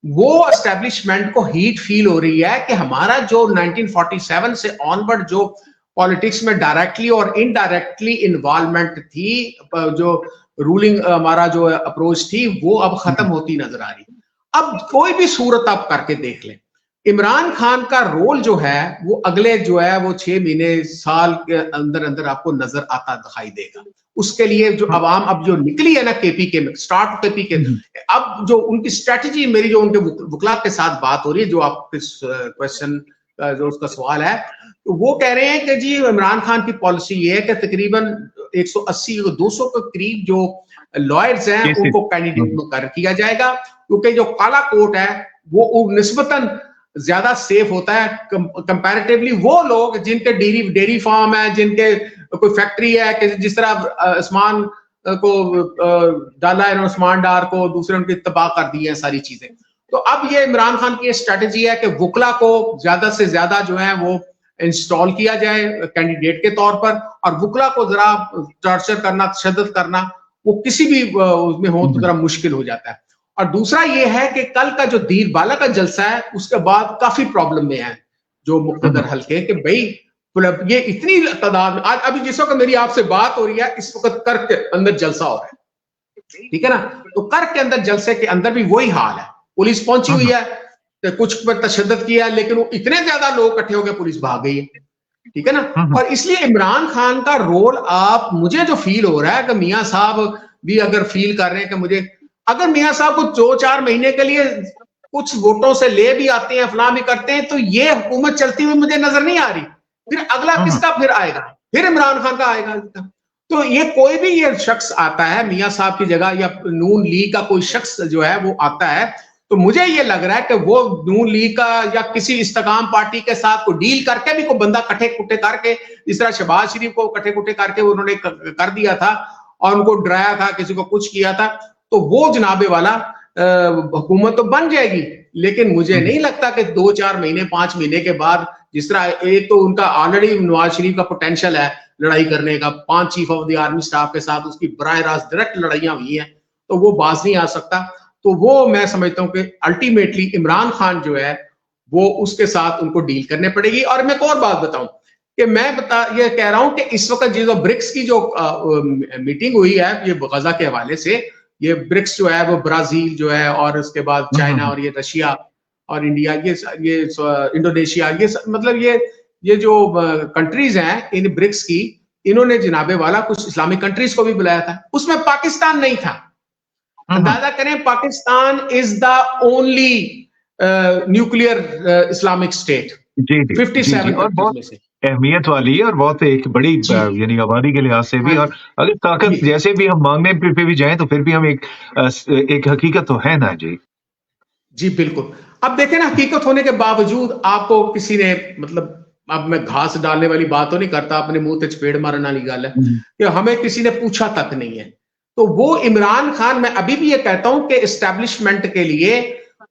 वो एस्टेब्लिशमेंट को हीट फील हो रही है कि हमारा जो 1947 से ऑनवर्ड जो पॉलिटिक्स में डायरेक्टली और इनडायरेक्टली इन्वॉल्वमेंट थी, जो रूलिंग हमारा जो अप्रोच थी, वो अब खत्म होती नजर आ रही। अब कोई भी सूरत आप करके देख लें, इमरान खान का रोल जो है वो अगले जो है वो 6 महीने साल के अंदर अंदर आपको नजर आता दिखाई देगा। उसके लिए जो आवाम अब जो निकली है ना केपीके में, स्टार्ट केपीके, अब जो उनकी स्ट्रेटजी, मेरी जो उनके वकला के साथ बात हो रही है, जो आप क्वेश्चन जो उसका सवाल है, तो वो कह रहे हैं कि जी इमरान खान की पॉलिसी ये है कि तकरीबन 180 200 के करीब जो लॉयर्स हैं उनको कैंडिडेट मुकर्रर किया जाएगा, क्योंकि जो काला कोट है वो निस्बतन ज्यादा सेफ होता है कंपैरेटिवली। वो लोग जिनके डेयरी फार्म है, जिनके कोई फैक्ट्री है, कि जिस तरह उस्मान को डाला है, उस्मान डार को दूसरे उनकी तबाह कर दी है सारी चीजें। तो अब ये इमरान खान की स्ट्रेटेजी है कि वकला को ज्यादा से ज्यादा जो है वो इंस्टॉल किया जाए कैंडिडेट के तौर पर, और वकला को जरा टॉर्चर करना, तशद्दुद करना, वो किसी भी उसमें हो तो जरा मुश्किल हो जाता है। और दूसरा ये है कि कल का जो दीर बाला का जलसा है उसके बाद काफी प्रॉब्लम में है जो मुक़्तदर हल्के, कि भाई ये इतनी तादाद में, आज अभी जिस वक्त मेरी आपसे बात हो रही है इस वक्त कर के अंदर जलसा हो रहा है, ठीक है ना, तो कर के अंदर जलसे के अंदर भी वही हाल है। पुलिस पहुंची हुई है, तो कुछ पर तशद्दुद किया, लेकिन वो इतने ज्यादा लोग इकट्ठे हो गए, पुलिस भाग गई है, ठीक है ना। और इसलिए इमरान खान का रोल, आप मुझे जो फील हो रहा है कि मियां साहब भी अगर फील कर रहे हैं कि मुझे, अगर मियां साहब को 2-4 महीने के लिए कुछ वोटों से ले भी आते हैं, फलां भी करते हैं, तो ये हुकूमत चलती हुई मुझे नजर नहीं आ रही। फिर अगला किसका फिर आएगा? फिर इमरान खान का आएगा। तो ये कोई भी ये शख्स आता है मियां साहब की जगह, या नून लीग का कोई शख्स जो है वो आता है, तो मुझे ये लग रहा है कि वो नून लीग का या किसी इस्तेकाम पार्टी के साथ को डील करके भी कोई बंदा कट्ठे कुट्टे करके, जिस तरह शहबाज शरीफ को कट्ठे कुट्टे करके उन्होंने कर दिया था और उनको डराया था, किसी को कुछ किया था, तो वो जनाबे वाला हुकूमत तो बन जाएगी। लेकिन मुझे नहीं लगता कि 2-4 महीने 5 महीने के बाद, जिस तरह एक तो उनका ऑलरेडी नवाज शरीफ का पोटेंशियल है लड़ाई करने का, 5 chief of the army staff के साथ उसकी बराह रास्त डायरेक्ट लड़ाइयां हुई हैं, तो वो बाज नहीं आ सकता। तो वो मैं समझता हूं कि अल्टीमेटली इमरान खान जो है वो उसके साथ उनको डील करने पड़ेगी। और मैं एक और बात बताऊं कि मैं ये कह रहा हूं कि इस वक्त जो ब्रिक्स की जो मीटिंग हुई है ये गजा के हवाले से, ये ब्रिक्स जो है वो ब्राजील जो है, और उसके बाद चाइना, और ये रशिया और इंडिया, ये इंडोनेशिया, ये मतलब ये जो कंट्रीज हैं इन ब्रिक्स की, इन्होंने जनाबे वाला कुछ इस्लामिक कंट्रीज को भी बुलाया था, उसमें पाकिस्तान नहीं था। अंदाजा करें, Pakistan is the only nuclear Islamic state. जी, 57 और बहुत अहमियत वाली है, और बहुत एक बड़ी यानी आबादी के लिहाज से भी, और अगर ताकत जैसे भी हम मांगने पे भी जाएं तो फिर भी हम एक हकीकत तो है ना। जी बिल्कुल। अब देखें ना, हकीकत होने के बावजूद आपको किसी ने, मतलब अब मैं घास डालने वाली बात तो नहीं करता, अपने मुंह ते चपेड़ मारने वाली गल है कि हमें किसी ने पूछा तक नहीं है। तो वो इमरान खान, मैं अभी भी ये कहता हूं कि एस्टेब्लिशमेंट के लिए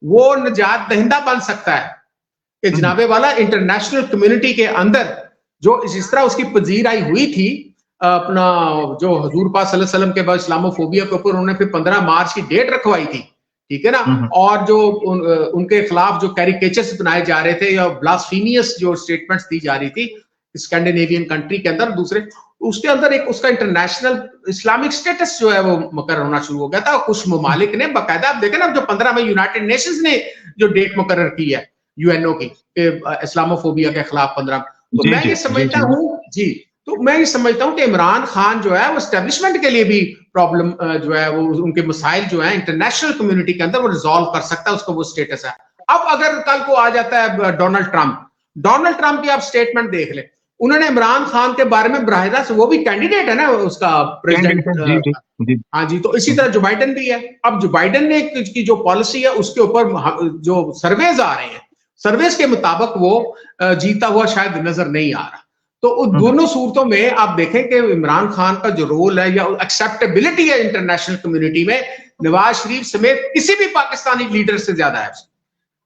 वो निजात दहिंदा बन सकता है कि जनाबे वाला इंटरनेशनल कम्युनिटी के अंदर जो जिस तरह उसकी पजीराई हुई थी, अपना जो हजूर पाक सल्लल्लाहु अलैहि वसल्लम के बाद इस्लामोफोबिया के ऊपर उन्होंने फिर 15 मार्च की डेट रखवाई थी, ठीक है ना, और जो उनके खिलाफ जो कैरिकेचर्स बनाए जा रहे थे या ब्लास्फेमियस जो स्टेटमेंट्स दी जा रही थी स्कैंडिनेवियन कंट्री के अंदर, दूसरे उसके अंदर एक उसका इंटरनेशनल इस्लामिक स्टेटस जो है वो मुकर्रर होना शुरू हो गया था। कुछ ममालिक ने बाकायदा, आप देखें ना, जो 15 मई यूनाइटेड नेशंस ने जो डेट मुकर्रर की है यूएनओ की इस्लामोफोबिया के खिलाफ 15, तो मैं ये समझता हूँ तो मैं ये समझता हूँ कि इमरान खान जो है वो एस्टेब्लिशमेंट के लिए भी प्रॉब्लम जो है वो उनके मसाइल जो है इंटरनेशनल कम्युनिटी के अंदर वो रिजॉल्व कर सकता है, उसको वो स्टेटस है। अब अगर कल को आ जाता है डोनाल्ड ट्रंप की आप स्टेटमेंट देख ले, उन्होंने इमरान खान के बारे में बराह रास्त, वो भी कैंडिडेट है ना उसका प्रेसिडेंट, हाँ जी, तो इसी तरह जो बाइडेन भी है। अब जो बाइडेन ने की जो पॉलिसी है उसके ऊपर जो सर्वेज आ रहे हैं, सर्वेज के मुताबिक वो जीता हुआ शायद नजर नहीं आ रहा। तो दोनों सूरतों में आप देखें कि इमरान खान का जो रोल है या एक्सेप्टेबिलिटी है इंटरनेशनल कम्युनिटी में, नवाज शरीफ समेत किसी भी पाकिस्तानी लीडर से ज्यादा है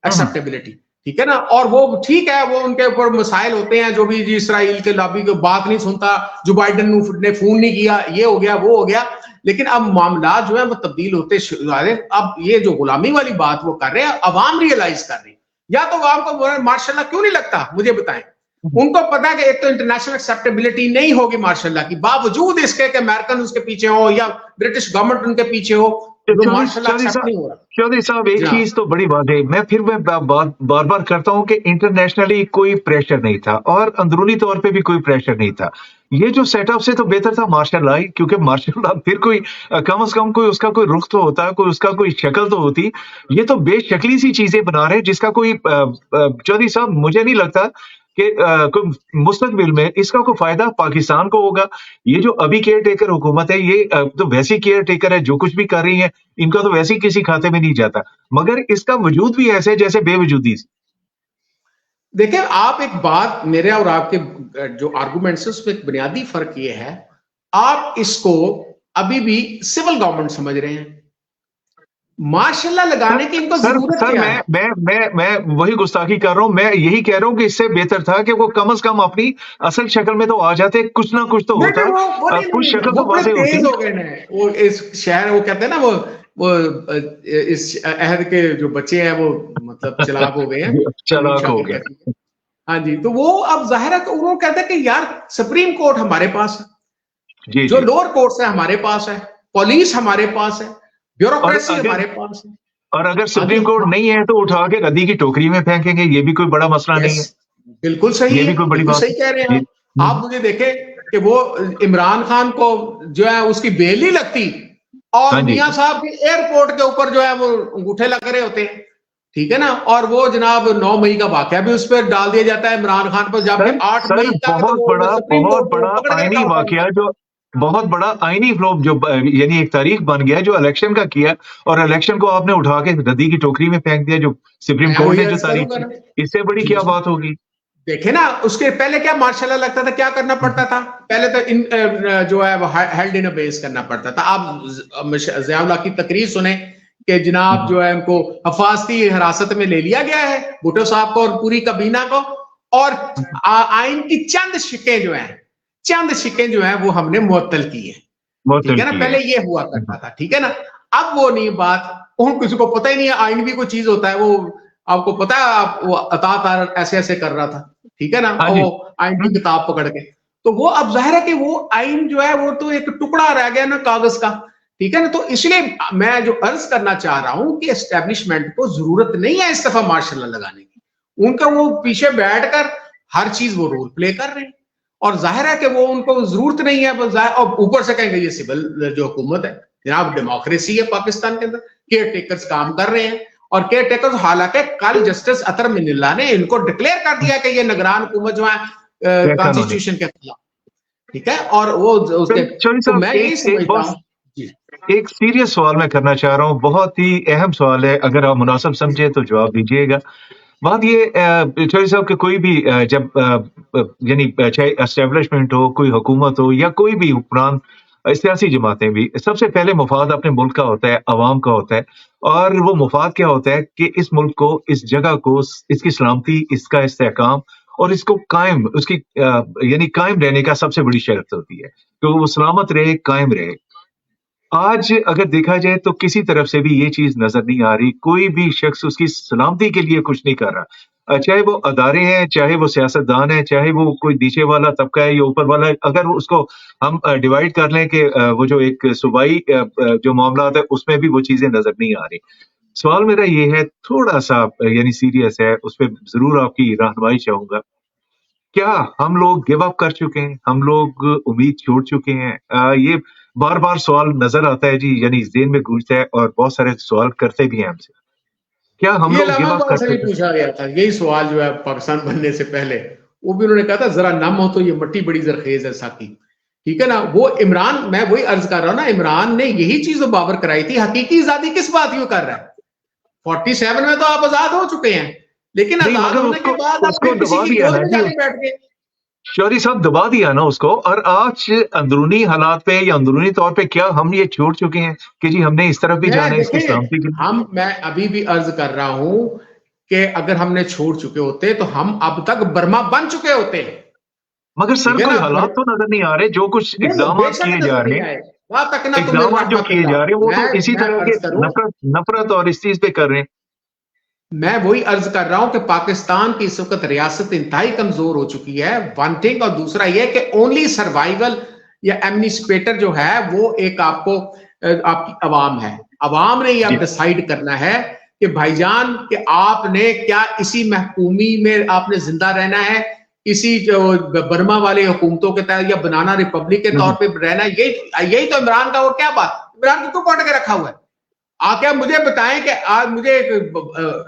एक्सेप्टेबिलिटी, ठीक है ना। और वो ठीक है, वो उनके ऊपर मसाइल होते हैं, जो भी इसराइल के लॉबी की बात नहीं सुनता, जो बाइडन ने फोन नहीं किया, ये हो गया वो हो गया। लेकिन अब मामला जो है वो तब्दील होते जा रहे। अब ये जो गुलामी वाली बात वो कर रहे हैं, अवाम रियलाइज कर रही है। या तो अवाम को मार्शाल्लाह क्यों नहीं लगता, मुझे बताएं। उनको पता है कि एक तो इंटरनेशनल एक्सेप्टेबिलिटी नहीं होगी मार्शाल्लाह की, बावजूद इसके कि अमेरिकन उसके पीछे हो या ब्रिटिश गवर्नमेंट उनके पीछे हो, वो मार्शाल्लाह एक्सेप्ट नहीं हो रहा। चौधरी साहब, एक हाँ, चीज तो बड़ी बात है, मैं बार बार करता हूं कि इंटरनेशनली कोई प्रेशर नहीं था और अंदरूनी तौर पे भी कोई प्रेशर नहीं था। ये जो सेटअप से तो बेहतर था मार्शल लॉ, क्योंकि मार्शल लॉ फिर कोई कम से कम कोई उसका कोई रुख तो होता, कोई उसका कोई शक्ल तो होती। ये तो बेशकली सी चीजें बना रहे हैं जिसका कोई चौधरी साहब मुझे नहीं लगता कि कोई मुस्तकबिल में इसका कोई फायदा पाकिस्तान को होगा। ये जो अभी केयर टेकर हुकूमत है, ये तो वैसी केयर टेकर है, जो कुछ भी कर रही है इनका तो वैसे ही किसी खाते में नहीं जाता, मगर इसका वजूद भी ऐसे जैसे बेवजूदी। देखिए, आप एक बात, मेरे और आपके जो आर्गुमेंट्स है उसमें एक बुनियादी फर्क ये है, आप इसको अभी भी सिविल गवर्नमेंट समझ रहे हैं। मार्शल लगाने की इनको सर जरूरत सर क्या है? मैं वही गुस्ताखी कर रहा हूं। मैं यही कह रहा हूं कि इससे बेहतर था कि वो कम से कम अपनी असल शक्ल में तो आ जाते, कुछ ना कुछ तो नहीं होता, वो नहीं, कुछ नहीं, शक्ल वो तो बड़े वाज़ेह होती। तेज हो गए हैं। वो इस शहर, वो कहते हैं ना, वो इस अहद के जो बच्चे हैं वो मतलब चालाक हो गए हैं, हमीद चालाक हो शाकिर गया। कहते हैं। हाँ जी, तो वो अब जाहिर है कि उन्होंने कहते हैं कि यार सुप्रीम कोर्ट हमारे पास है, जी, जो जी। लोअर कोर्ट्स है हमारे पास है, पुलिस हमारे पास है, और ब्यूरोक्रेसी अगर हमारे पास है। हाँ जी, सुप्रीम कोर्ट नहीं है तो उठा के रद्दी की टोकरी में फेंकेंगे, ये भी कोई बड़ा मसला नहीं यस, है। बिल्कुल सही ये है, भी कोई बड़ी बिल्कुल बात सही कह रहे हैं है। आप। आप मुझे देखें कि वो इमरान खान को जो है उसकी बेल नहीं लगती, हाँ और जी। मियां साहब के एयरपोर्ट के ऊपर जो है वो अंगूठे लग रहे होते हैं, ठीक है ना। और वो जनाब 9 मई का वाकया भी उस पर डाल दिया जाता है इमरान खान पर, जबकि सर 8 सर मई तक तो वो सुप्रीम बहुत कोर्ट को बड़ा पकड़ के आईनी रखा हुआ था। वाकया जो बहुत बड़ा आईनी फ्लो जो यानी एक तारीख बन गया जो इलेक्शन का किया, और इलेक्शन को आपने उठा के रद्दी की टोकरी में फेंक दिया जो सुप्रीम मैं कोर्ट वही ने जो अर्ज तारीख करूंगा की। ना। इससे बड़ी जी क्या जी, बात होगी? देखे ना, उसके पहले क्या मार्शल लगता था, क्या करना पड़ता था? पहले तो जो है वो हेल्ड इन बेस करना पड़ता था। आप ज़ियाउल्लाह की तकरीर सुने कि जनाब जो है उनको हिफाजती हिरासत में ले लिया गया है, भुट्टो साहब को और पूरी काबीना को, और आइन की चंद शिकें जो है, चंद शिकें जो है वो हमने मुअत्तल की है, ठीक मुअत्तल है ना। की है। पहले ये हुआ करता था, ठीक है ना। अब वो नहीं बात, उन किसी को पता ही नहीं है आइन भी कोई चीज होता है। वो आपको पता है, आप वो अतात ऐसे ऐसे कर रहा था, ठीक है ना, हाँ और जी। वो आइन की किताब पकड़ के। तो वो अब जाहिर है कि वो आइन जो है वो तो एक टुकड़ा रह गया ना कागज का, ठीक है ना। तो इसलिए मैं जो अर्ज करना चाह रहा हूं कि एस्टेब्लिशमेंट को जरूरत नहीं है इस दफा मार्शल लगाने की। उनका वो पीछे बैठकर हर चीज वो रोल प्ले कर रहे हैं, और जाहिर है कि वो उनको जरूरत नहीं है। और ऊपर से कहेंगे ये सिविल जो हुकूमत है जनाब, डेमोक्रेसी है पाकिस्तान के अंदर, केयर टेकर्स काम कर रहे हैं। और केयर टेकर्स, हालांकि कल जस्टिस अतर मिनिल्ला ने इनको डिक्लेयर कर दिया कि ये निगरान हुकूमत जो है कानूनी। कॉन्स्टिट्यूशन के खिलाफ, ठीक है। और वो उसके, चौधरी तो साहब, मैं यही एक समझता बहुत हूँ जी। एक सीरियस सवाल मैं करना चाह रहा हूँ, बहुत ही अहम सवाल है, अगर आप मुनासिब समझे तो जवाब दीजिएगा। बात ये चौधरी साहब कि कोई भी जब यानी चाहे एस्टेब्लिशमेंट हो, कोई हुकूमत हो या कोई भी हुक्मरान, सियासी जमातें भी, सबसे पहले मुफाद अपने मुल्क का होता है, अवाम का होता है। और वो मुफाद क्या होता है कि इस मुल्क को, इस जगह को, इसकी सलामती, इसका इस्तेहकाम और इसको कायम, उसकी यानी कायम रहने का सबसे बड़ी शर्त होती है, तो वो सलामत रहे, कायम रहे। आज अगर देखा जाए तो किसी तरफ से भी ये चीज़ नज़र नहीं आ रही, कोई भी शख्स उसकी सलामती के लिए कुछ नहीं कर रहा। चाहे वो अदारे हैं, चाहे वो सियासतदान हैं, चाहे वो कोई नीचे वाला तबका है या ऊपर वाला है, अगर उसको हम डिवाइड कर लें कि वो जो एक सूबाई जो मामलात है, उसमें भी वो चीज़ें नज़र नहीं आ रही। सवाल मेरा ये है, थोड़ा-सा यानी सीरियस है, उसपे ज़रूर आपकी रहनुमाई चाहूँगा। क्या हम लोग गिव अप कर चुके हैं? हम लोग उम्मीद छोड़ चुके हैं? ये बार-बार सवाल नज़र आता है जी, यानी ज़हन में गूंजता है और बहुत सारे सवाल करते भी हैं हमसे। क्या हम ये लोग गिव अप इस्लामाबाद कर से भी चुके हैं? पूछा गया था यही सवाल जो है पाकिस्तान बनने से पहले। वो भी उन्होंने कहा था जरा नम हो तो ये मट्टी बड़ी जरखेज है साकी, ठीक है ना। वो इमरान, मैं वही अर्ज कर रहा हूं ना, इमरान ने यही चीज बाबर कराई थी। हकीकी आजादी किस बात क्यों कर रहा है? 47 में तो आप आजाद हो चुके हैं, लेकिन नहीं, आजाद मगर होने के उसको बाद आप उसको फिर किसी दबा की दिया गोद ना में जी, जाके बैठ गए। शौरी साहब दबा दिया ना उसको। और आज अंदरूनी हालात पे या अंदरूनी तौर पे क्या हम ये छोड़ चुके हैं कि जी हमने इस तरफ भी मैं जाना है इसकी देखिए, सलामती के लिए? मैं अभी भी अर्ज कर रहा हूं कि अगर हमने छोड़ चुके होते तो हम अब तक बर्मा बन चुके होते हैं। मगर सर ठीक है कोई ना? हालात तो नजर नहीं आ रहे, जो कुछ नहीं वो इकदाम बेशक किए जा नजर रहे नहीं हैं, आए, वहां तक ना तुम इकदाम जो किए जा रहे हैं वो तो इसी मैं तरह के अर्ज करूं, नफरत नफरत और इस चीज पे कर रहे हैं। मैं वही अर्ज कर रहा हूं कि पाकिस्तान की इस वक्त रियासत इंतहाई कमजोर हो चुकी है, वन थिंग। और दूसरा यह कि ओनली सर्वाइवल या एमनिस्पेटर जो है वो एक आपको आपकी अवाम है। अवाम ने यह अब जी डिसाइड करना है कि भाईजान कि आपने क्या इसी महकूमी में आपने जिंदा रहना है, इसी जो बर्मा वाले हुकूमतों के तहत या बनाना रिपब्लिक के तौर पर रहना है। यही यही तो इमरान का, और क्या बात, इमरान को क्यों काट के रखा हुआ है? क्या मुझे बताएं कि आज मुझे एक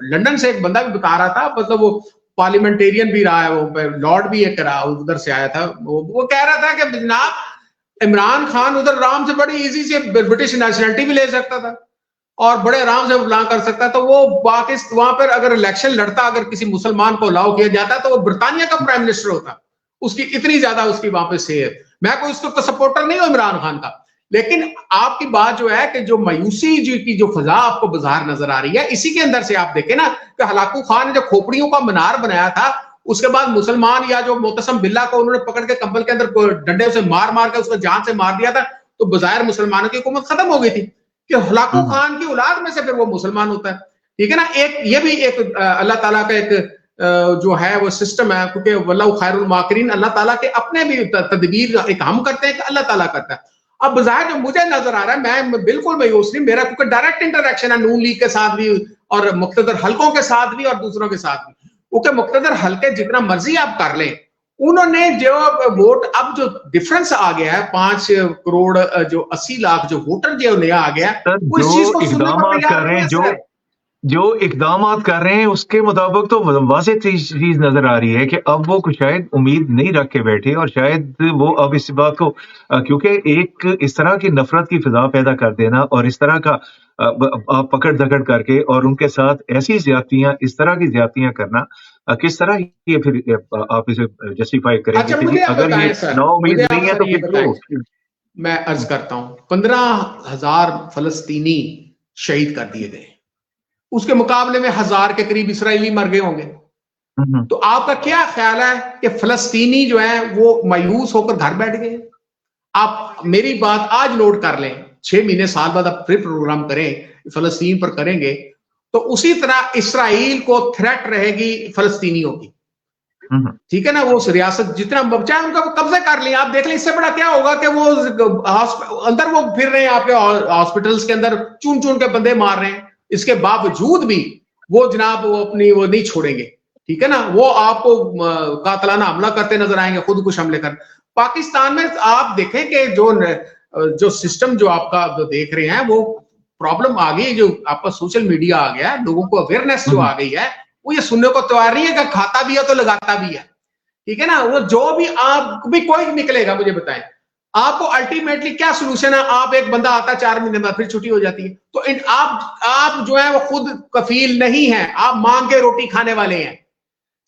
लंदन से एक बंदा भी बता रहा था, मतलब वो पार्लियामेंटेरियन भी रहा है, वो लॉर्ड भी एक रहा, उधर से आया था, वो कह रहा था कि जनाब इमरान खान उधर आराम से बड़ी इजी से ब्रिटिश नेशनलिटी भी ले सकता था और बड़े आराम से अप्लाई कर सकता। तो वो पाकिस्तान वहां पर अगर इलेक्शन लड़ता, अगर किसी मुसलमान को अलाउ किया जाता तो वो ब्रिटानिया का प्राइम मिनिस्टर होता। उसकी इतनी ज्यादा उसकी वहां पे सेहत। मैं कोई उसको सपोर्टर नहीं हूं इमरान खान का, लेकिन आपकी बात जो है कि जो मायूसी जी की जो फजा आपको बाजार नजर आ रही है, इसी के अंदर से आप देखें ना कि हलाकू खान ने जो खोपड़ियों का मीनार बनाया था, उसके बाद मुसलमान या जो मोतसम बिल्ला को उन्होंने पकड़ के कंबल के अंदर डंडे से मार मार के उसको जान से मार दिया था, तो बजायर मुसलमानों की हुकूमत खत्म हो गई थी कि हलाकू खान की औलाद में से फिर वो मुसलमान होता है। ठीक है ना? एक ये भी एक अल्लाह ताला का एक जो है वो सिस्टम है, क्योंकि वल्लाहु खैरुल माकिरीन, अल्लाह ताला के अपने भी तदबीर एक हम करते हैं कि अल्लाह ताला करता है। अब बाजार जो मुझे नजर आ रहा है, मैं बिल्कुल मायूस नहीं, मेरा क्योंकि डायरेक्ट इंटरेक्शन है नून लीग के साथ भी और मुख्तदर हलकों के साथ भी और दूसरों के साथ भी, क्योंकि मुख्तदर हलके जितना मर्जी आप कर लें, उन्होंने जो वोट, अब जो डिफरेंस आ गया है 5 करोड़ जो 80 लाख जो वोटर जो नया आ गया, सर, वो इस चीज को सुनने को तैयार नहीं है सर। जो इकदामात कर रहे हैं उसके मुताबिक तो वाज़ेह चीज नजर आ रही है कि अब वो कुछ शायद उम्मीद नहीं रख के बैठे और शायद वो अब इस बात को क्योंकि एक इस तरह की नफरत की फिजा पैदा कर देना और इस तरह का आप पकड़ दकड़ करके और उनके साथ ऐसी ज्यादतियां, इस तरह की ज्यादतियां करना, किस तरह ये फिर आप इसे जस्टिफाई करेंगे अच्छा कि जी मुझे आप अगर ये बताएं सर, मुझे नाउम्मीद आप नहीं है सर तो ये फिर बताएं, क्यों? मैं अर्ज करता हूं 15,000 फलस्तीनी शहीद कर दिए गए, उसके मुकाबले में 1000 के करीब इसराइली मर गए होंगे। हम्म, तो आपका क्या ख्याल है कि फलस्तीनी जो है वो मायूस होकर घर बैठ गए? आप मेरी बात आज नोट कर लें, 6 महीने साल बाद आप फिर प्रोग्राम करें फलस्तीन पर करेंगे, तो उसी तरह इसराइल को थ्रेट रहेगी फलस्तीनियों की। ठीक है ना? वो रियासत जितना चाहे उनका कब्जे कर लिया, आप देख लें, इससे बड़ा क्या होगा कि वो अंदर वो फिर रहे हैं आपके हॉस्पिटल्स के अंदर, चुन चुन के बंदे मार रहे हैं, इसके बावजूद भी वो जनाब वो अपनी वो नहीं छोड़ेंगे। ठीक है ना? वो आपको कातलाना हमला करते नजर आएंगे, खुद कुछ हमले कर। पाकिस्तान में आप देखें कि जो सिस्टम जो आपका जो देख रहे हैं, वो प्रॉब्लम आ गई, जो आपका सोशल मीडिया आ गया, लोगों को अवेयरनेस जो आ गई है, वो ये सुनने को तैयार नहीं है कि खाता भी है तो लगाता भी है। ठीक है ना? वो जो भी आप भी कोई निकलेगा, मुझे बताएं आपको अल्टीमेटली क्या सोल्यूशन है? आप एक बंदा आता है 4 महीने बाद फिर छुट्टी हो जाती है, तो आप जो है वो खुद कफील नहीं है, आप मांग के रोटी खाने वाले हैं।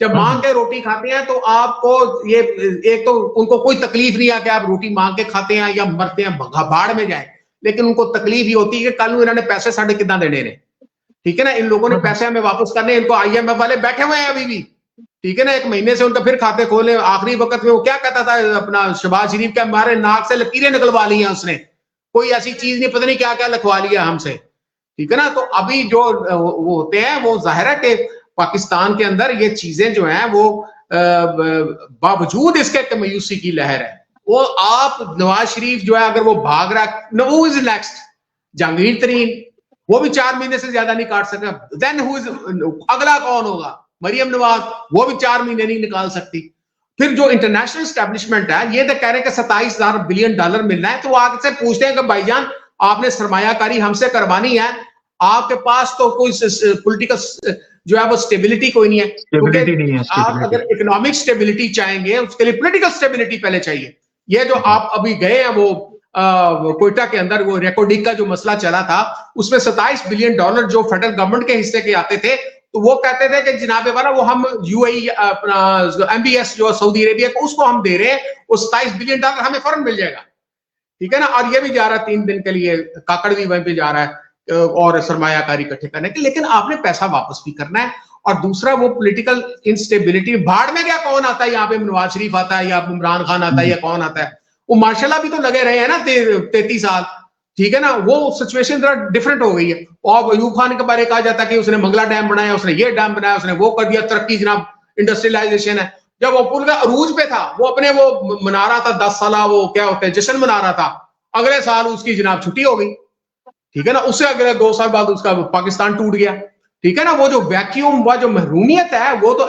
जब मांग के रोटी खाते हैं तो आपको ये एक तो उनको कोई तकलीफ नहीं है कि आप रोटी मांग के खाते हैं या मरते हैं, भाड़ में जाए, लेकिन उनको तकलीफ ही होती है कि कल इन्होंने पैसे साढ़े कितना देने ने। ठीक है ना? इन लोगों ने पैसे हमें वापस करने, इनको IMF वाले बैठे हुए हैं अभी भी। ठीक है ना? 1 महीने से उनका फिर खाते खोले, आखिरी वक्त में वो क्या कहता था अपना शहबाज शरीफ के, हमारे नाक से लकीरें निकलवा ली हैं उसने, कोई ऐसी चीज नहीं, पता नहीं क्या क्या लिखवा लिया हमसे। ठीक है ना? तो अभी जो वो होते हैं, वो जाहिर है कि पाकिस्तान के अंदर ये चीजें जो हैं वो बावजूद इसके मायूसी की लहर है। वो आप नवाज शरीफ जो है अगर वो भाग रहा है, हु इज नेक्स्ट? जहांगीर तरीन, वो भी 4 महीने से ज्यादा नहीं काट सका। देन हु इज, अगला कौन होगा? मरियम नवाज, वो भी 4 महीने नहीं निकाल सकती। फिर जो इंटरनेशनल स्टैब्लिशमेंट है, ये तो कह रहे हैं कि 27,000 बिलियन डॉलर मिलना है, तो वो आगे से पूछते हैं कि भाईजान आपने सरमायाकारी हमसे करवानी है, आपके पास तो कोई पॉलिटिकल जो है वो स्टेबिलिटी कोई नहीं है, क्योंकि आप अगर इकोनॉमिक स्टेबिलिटी चाहेंगे उसके लिए पॉलिटिकल स्टेबिलिटी पहले चाहिए। ये जो आप अभी गए हैं वो कोयटा के अंदर वो रेकोडिक का जो मसला चला था, उसमें 27 बिलियन डॉलर जो फेडरल गवर्नमेंट के हिस्से के आते थे, तो वो कहते थे कि जनाबे वाला वो हम UAE अपना MBS जो सऊदी अरेबिया को उसको हम दे रहे हैं, वो 27 बिलियन डॉलर हमें फौरन मिल जाएगा। ठीक है ना? और ये भी जा रहा है 3 दिन के लिए, काकड़ भी वहीं पे जा रहा है और सरमायाकारी इकट्ठे करने के, लेकिन आपने पैसा वापस भी करना है। और दूसरा वो पॉलिटिकल इंस्टेबिलिटी। भाड़ में क्या, कौन आता है यहाँ पे, नवाज शरीफ आता है या इमरान खान आता है या कौन आता है, वो मार्शल भी तो लगे रहे हैं ना 33 साल, ठीक है ना। वो सिचुएशन जरा डिफरेंट हो गई है। और अयूब खान के बारे में कहा जाता है कि उसने मंगला डैम बनाया, उसने ये डैम बनाया, उसने वो कर दिया, तरक्की जनाब, इंडस्ट्रियलाइजेशन है। जब वो पुल का अरूज पे था, वो अपने वो मना रहा था 10 साल, वो क्या होता है, जश्न मना रहा था। अगले साल उसकी जनाब छुट्टी हो गई, ठीक है ना। उससे अगले 2 साल बाद उसका पाकिस्तान टूट गया, ठीक है ना। वो जो वैक्यूम, वो जो महरूमियत है, वो तो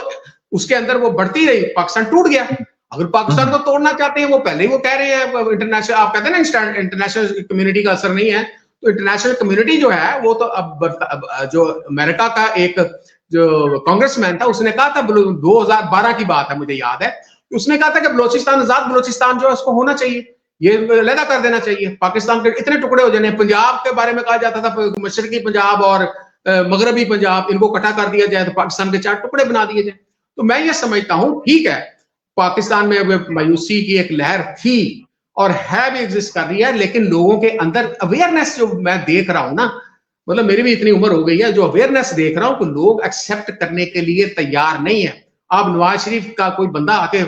उसके अंदर वो बढ़ती रही, पाकिस्तान टूट गया। अगर पाकिस्तान को तोड़ना चाहते हैं, वो पहले ही वो कह रहे हैं इंटरनेशनल, आप कहते हैं ना इंटरनेशनल कम्युनिटी का असर नहीं है, तो इंटरनेशनल कम्युनिटी जो है वो तो अब जो अमेरिका का एक जो कांग्रेसमैन था, उसने कहा था, 2012 की बात है मुझे याद है, उसने कहा था कि बलोचिस्तान, आजाद बलोचिस्तान जो है उसको होना चाहिए, ये अलहदा कर देना चाहिए, पाकिस्तान के इतने टुकड़े हो जाने। पंजाब के बारे में कहा जाता था, मशरकी पंजाब और मगरबी पंजाब, इनको इकट्ठा कर दिया जाए तो पाकिस्तान के 4 टुकड़े बना दिए जाए। तो मैं ये समझता हूं, ठीक है, पाकिस्तान में मायूसी की एक लहर थी और है भी, एग्जिस्ट कर रही है, लेकिन लोगों के अंदर अवेयरनेस जो मैं देख रहा हूं ना, मतलब मेरी भी इतनी उम्र हो गई है, जो अवेयरनेस देख रहा हूं कि लोग एक्सेप्ट करने के लिए तैयार नहीं है। अब नवाज शरीफ का कोई बंदा आके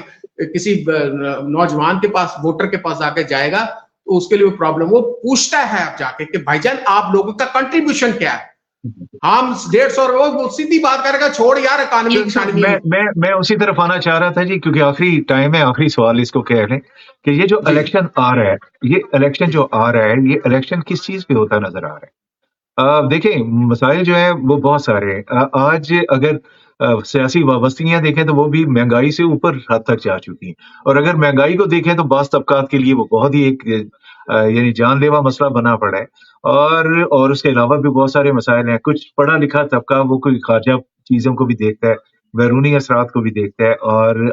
किसी नौजवान के पास, वोटर के पास आके जाएगा, तो उसके लिए प्रॉब्लम, वो पूछता है आप जाके कि भाईजान आप लोगों का कंट्रीब्यूशन क्या है। हम 150, वो सीधी बात करेगा, छोड़ यार इकानमी की। मैं उसी तरफ आना चाह रहा था जी, क्योंकि आखिरी टाइम है, आखिरी सवाल इसको कह लें कि ये जो इलेक्शन आ रहा है, ये इलेक्शन जो आ रहा है, ये इलेक्शन किस चीज पे होता नजर आ रहा है? देखें, मसाइल जो है वो बहुत सारे हैं। आज अगर सियासी वाबस्तियां देखें तो वो भी महंगाई से ऊपर हद तक जा चुकी हैं, और अगर महंगाई को देखें तो बास तबकात के लिए वो बहुत ही एक यानी जानलेवा मसला बना पड़ा है। और उसके अलावा भी बहुत सारे मसाइल हैं। कुछ पढ़ा लिखा तबका वो कोई खारजा चीजों को भी देखता है, बैरूनी असरात को भी देखता है। और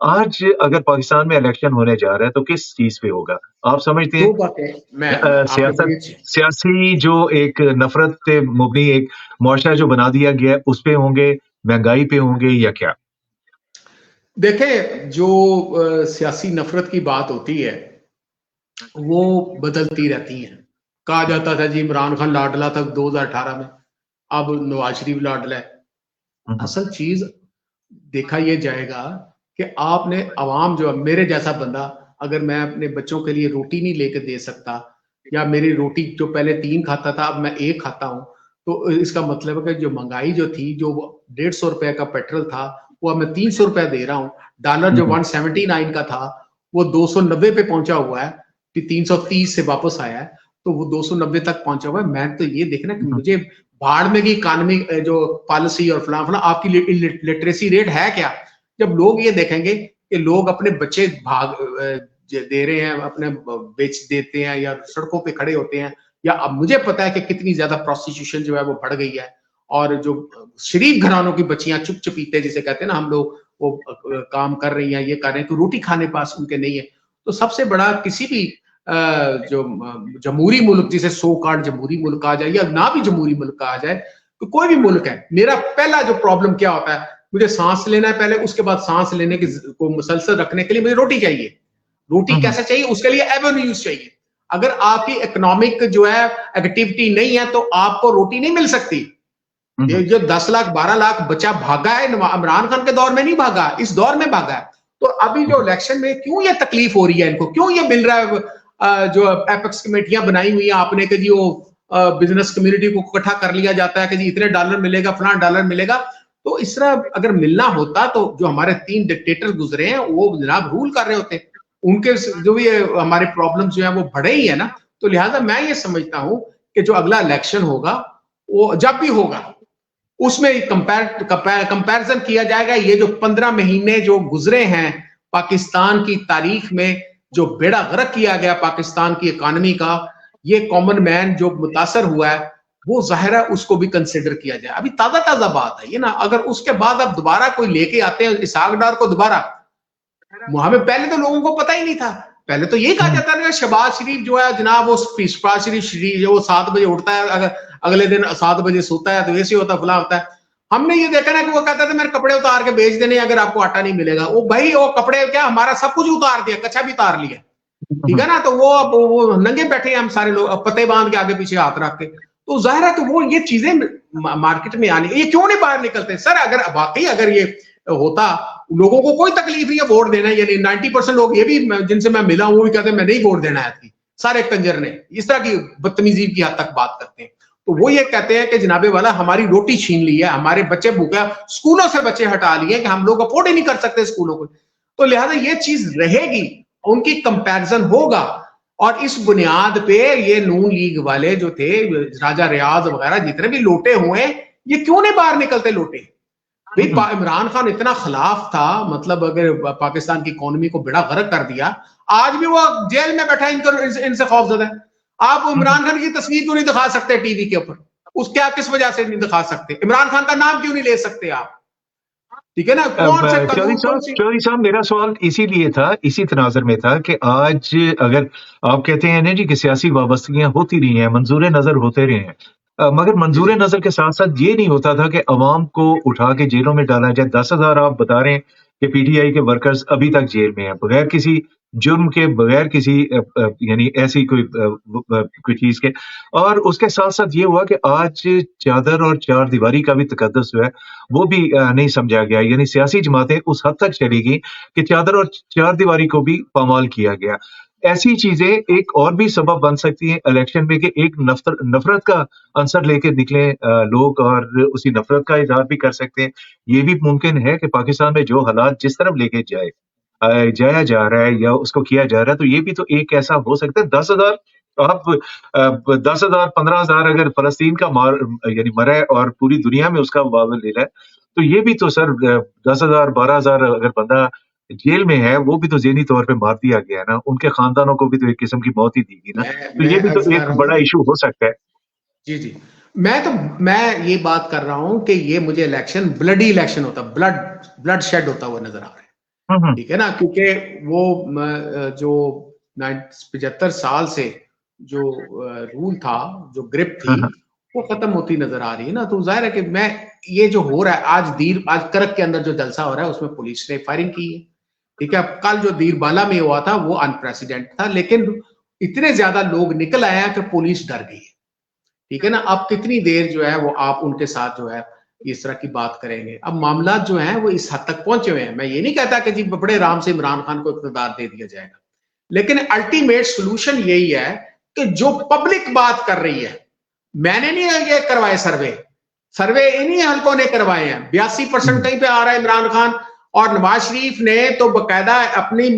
आज अगर पाकिस्तान में इलेक्शन होने जा रहा है तो किस चीज पे होगा आप समझते हैं? 2 बातें मैं सियासी जो एक नफरत पे मुबनी एक मुआशरा जो बना दिया गया है, उस पे होंगे, महंगाई पे होंगे, या क्या? देखें, जो सियासी नफरत की बात होती है वो बदलती रहती है। कहा जाता था जी इमरान खान लाडला था 2018 में, अब नवाज शरीफ लाडला है। असल चीज देखा यह जाएगा कि आपने अवाम, जो मेरे जैसा बंदा, अगर मैं अपने बच्चों के लिए रोटी नहीं लेके दे सकता, या मेरी रोटी जो पहले 3 खाता था अब मैं 1 खाता हूं, तो इसका मतलब है कि जो महंगाई जो थी, जो 150 रुपए का पेट्रोल था, वो अब मैं 300 रुपए दे रहा हूं। डॉलर जो 179 का था, वो 290 पे पहुंचा हुआ है, फिर 330 से वापस आया है, तो वो 290 तक पहुंचा हुआ है। मैं तो ये देखना कि मुझे भाड़ में की इकानमी जो पॉलिसी और फलां फलां, आपकी लिटरेसी रेट है क्या? जब लोग ये देखेंगे कि लोग अपने बच्चे भाग दे रहे हैं, अपने बेच देते हैं या सड़कों पे खड़े होते हैं, या अब मुझे पता है कि कितनी ज्यादा प्रोस्टिट्यूशन जो है वो बढ़ गई है, और जो शरीफ घरानों की बच्चियां चुप चुपीते जिसे कहते हैं ना हम लोग, वो काम कर रही हैं, ये कर रहे हैं, तो रोटी खाने पास उनके नहीं है। तो सबसे बड़ा किसी भी जो जमहूरी मुल्क, जिसे सो कॉल्ड जमहूरी मुल्क कहा जाए या ना भी जमहूरी मुल्क कहा जाए, तो कोई भी मुल्क है, मेरा पहला जो प्रॉब्लम क्या होता है, मुझे सांस लेना है पहले, उसके बाद सांस लेने की को मुसलसल रखने के लिए मुझे रोटी चाहिए। रोटी कैसे चाहिए? उसके लिए एवेन्यूज चाहिए। अगर आपकी इकोनॉमिक जो है एक्टिविटी नहीं है तो आपको रोटी नहीं मिल सकती। ये जो 10 लाख 12 लाख बच्चा भागा है, इमरान खान के दौर में नहीं भागा, इस दौर में भागा है। तो अभी जो इलेक्शन में क्यों ये तकलीफ हो रही है इनको, क्यों ये मिल रहा है, जो एपेक्स कमेटियां बनाई हुई है आपने कि जी वो बिजनेस कम्युनिटी को इकट्ठा कर लिया जाता है कि जी इतने डॉलर मिलेगा, फलां डॉलर मिलेगा। तो इस तरह अगर मिलना होता तो जो हमारे 3 डिक्टेटर गुजरे हैं वो जनाब रूल कर रहे होते, उनके जो भी हमारे प्रॉब्लम जो है वो बढ़े ही है ना। तो लिहाजा मैं ये समझता हूं कि जो अगला इलेक्शन होगा, वो जब भी होगा, उसमें कंपैरिजन किया जाएगा। ये जो 15 महीने जो गुजरे हैं पाकिस्तान की तारीख में, जो बेड़ा गर्क किया गया पाकिस्तान की इकोनॉमी का, ये कॉमन मैन जो मुतासर हुआ है, वो जाहिर है उसको भी कंसिडर किया जाए। अभी ताजा ताजा बात है ये ना, अगर उसके बाद अब दोबारा कोई लेके आते हैं इसहाक डार को दोबारा, हमें पहले तो लोगों को पता ही नहीं था। पहले तो यही कहा जाता था शहबाज शरीफ जो है जनाब, वो शहबाज शरीफ जो 7 बजे उठता है, अगर अगले दिन 7 बजे सोता है तो ऐसे होता फला होता है। हमने ये देखा ना कि वो कहता था मेरे कपड़े उतार के बेच देने अगर आपको आटा नहीं मिलेगा। वो भाई वो कपड़े क्या, हमारा सब कुछ उतार दिया, कच्चा भी उतार लिया, ठीक है ना। तो वो अब वो नंगे बैठे हैं हम सारे लोग, पते बांध के आगे पीछे हाथ रख के। तो जाहिर है कि वो ये चीजें मार्केट में आने, ये क्यों नहीं बाहर निकलते सर? अगर वाकई अगर ये होता, लोगों को कोई तकलीफ नहीं है वोट देना, यानी 90% लोग ये भी जिनसे मैं मिला हूं वो भी कहते हैं मैं नहीं वोट देना है, सारे कंजर ने इस तरह की बदतमीजी की हद तक बात करते हैं। तो वो ये कहते हैं कि जनाबे वाला हमारी रोटी छीन ली है, हमारे बच्चे भूखे, स्कूलों से बच्चे हटा लिए कि हम लोग अफोर्ड ही नहीं कर सकते स्कूलों को। तो लिहाजा ये चीज रहेगी, उनकी कंपैरिजन होगा, और इस बुनियाद पे ये नून लीग वाले जो थे, राजा रियाज वगैरह जितने भी लोटे हुए, ये क्यों नहीं बाहर निकलते लोटे? भाई इमरान खान इतना खिलाफ था, मतलब अगर पाकिस्तान की इकोनॉमी को बेड़ा गर्क कर दिया, आज भी वो जेल में बैठा इनसे खौफजदा है। आप इमरान खान की तस्वीर क्यों नहीं दिखा सकते टीवी के ऊपर? उसके आप किस वजह से नहीं दिखा सकते? इमरान खान का नाम क्यों नहीं ले सकते आप? ठीक है ना? कौन से चौधरी साहब, मेरा सवाल इसीलिए था, इसी तनाजर में था कि आज अगर आप कहते हैं ना जी कि सियासी वाबस्तगियां होती रही हैं, मंजूर नजर होते रहे हैं, मगर मंजूर नजर के साथ साथ ये नहीं होता था कि अवाम को उठा के जेलों में डाला जाए। 10,000 आप बता रहे हैं कि पीटीआई के वर्कर्स अभी तक जेल में हैं, बगैर किसी जुर्म के, बगैर किसी यानी ऐसी कोई चीज के। और उसके साथ साथ ये हुआ कि आज चादर और चार दीवारी का भी तकद्दुस जो है वो भी नहीं समझा गया, यानी सियासी जमातें उस हद तक चली गई कि चादर और चार दीवारी को भी पामाल किया गया। ऐसी चीजें एक और भी सबब बन सकती हैं इलेक्शन में कि एक नफरत का अंसर लेके निकले लोग और उसी नफरत का इजहार भी कर सकते हैं। ये भी मुमकिन है कि पाकिस्तान में जो हालात जिस तरफ लेके जाया जा रहा है या उसको किया जा रहा है, तो ये भी तो एक ऐसा हो सकता है। 10,000 आप 10,000 15,000 अगर फलस्तीन का यानी मरा है और पूरी दुनिया में उसका वावल ले रहा है, तो ये भी तो सर 10,000 12,000 अगर बंदा जेल में है, वो भी तो ज़हनी तौर पे मार दिया गया ना, उनके खानदानों को भी तो एक किस्म की मौत ही दी गई ना, तो ये भी तो एक बड़ा इशू हो सकता है। जी जी, मैं ये बात कर रहा हूं कि ये मुझे इलेक्शन ब्लडी इलेक्शन होता, ब्लड शेड होता हुआ नजर आ रहा है, ठीक है ना? क्योंकि वो जो 75 साल से जो रूल था, जो ग्रिप थी, वो खत्म होती नजर आ रही है ना। तो जाहिर है कि मैं ये जो हो रहा है आज करक के अंदर जो जलसा हो रहा है उसमें पुलिस ने फायरिंग की है, ठीक है। कल जो दीरबाला में हुआ था वो अनप्रेसिडेंट था, लेकिन इतने ज्यादा लोग निकल आए कि पुलिस डर गई है, ठीक है ना। अब कितनी देर जो है वो आप उनके साथ जो है इस तरह की बात करेंगे? अब मामला जो है वो इस हद तक पहुंचे हुए हैं। मैं ये नहीं कहता कि जी बड़े आराम से इमरान खान को इक़्तिदार दे दिया जाएगा, लेकिन अल्टीमेट सोल्यूशन यही है कि जो पब्लिक बात कर रही है, मैंने नहीं ये करवाए सर्वे इन्हीं हल्कों ने करवाए हैं। 82% कहीं पे आ रहा है इमरान खान, और नवाज शरीफ ने तो बकायदा अपनी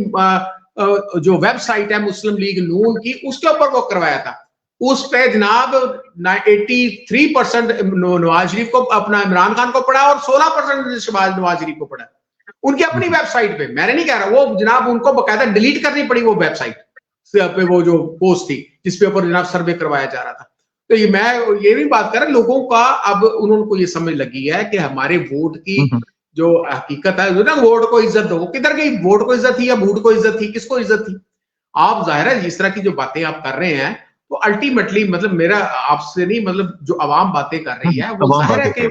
जो वेबसाइट है मुस्लिम लीग नून की, उसके ऊपर वो करवाया था। उस पे जनाब 83% नवाज शरीफ को, अपना इमरान खान को पड़ा, और 16% नवाज शरीफ को पड़ा उनकी अपनी वेबसाइट पे। मैंने नहीं कह रहा, वो जनाब उनको बकायदा डिलीट करनी पड़ी वो वेबसाइट पे, वो जो पोस्ट थी जिसपे ऊपर जनाब सर्वे करवाया जा रहा था। तो ये मैं ये भी बात कर रहा, लोगों का अब उन्होंने को ये समझ लगी है कि हमारे वोट की जो हकीकत है, जो ना वोट को इज्जत दो, किधर गई? वोट को इज्जत थी या बूट को इज्जत थी? किसको इज्जत थी? आप जाहिर है इस तरह की जो बातें आप कर रहे हैं, तो अल्टीमेटली मतलब मेरा आपसे नहीं, मतलब जो अवाम बातें कर रही है वो जाहिर है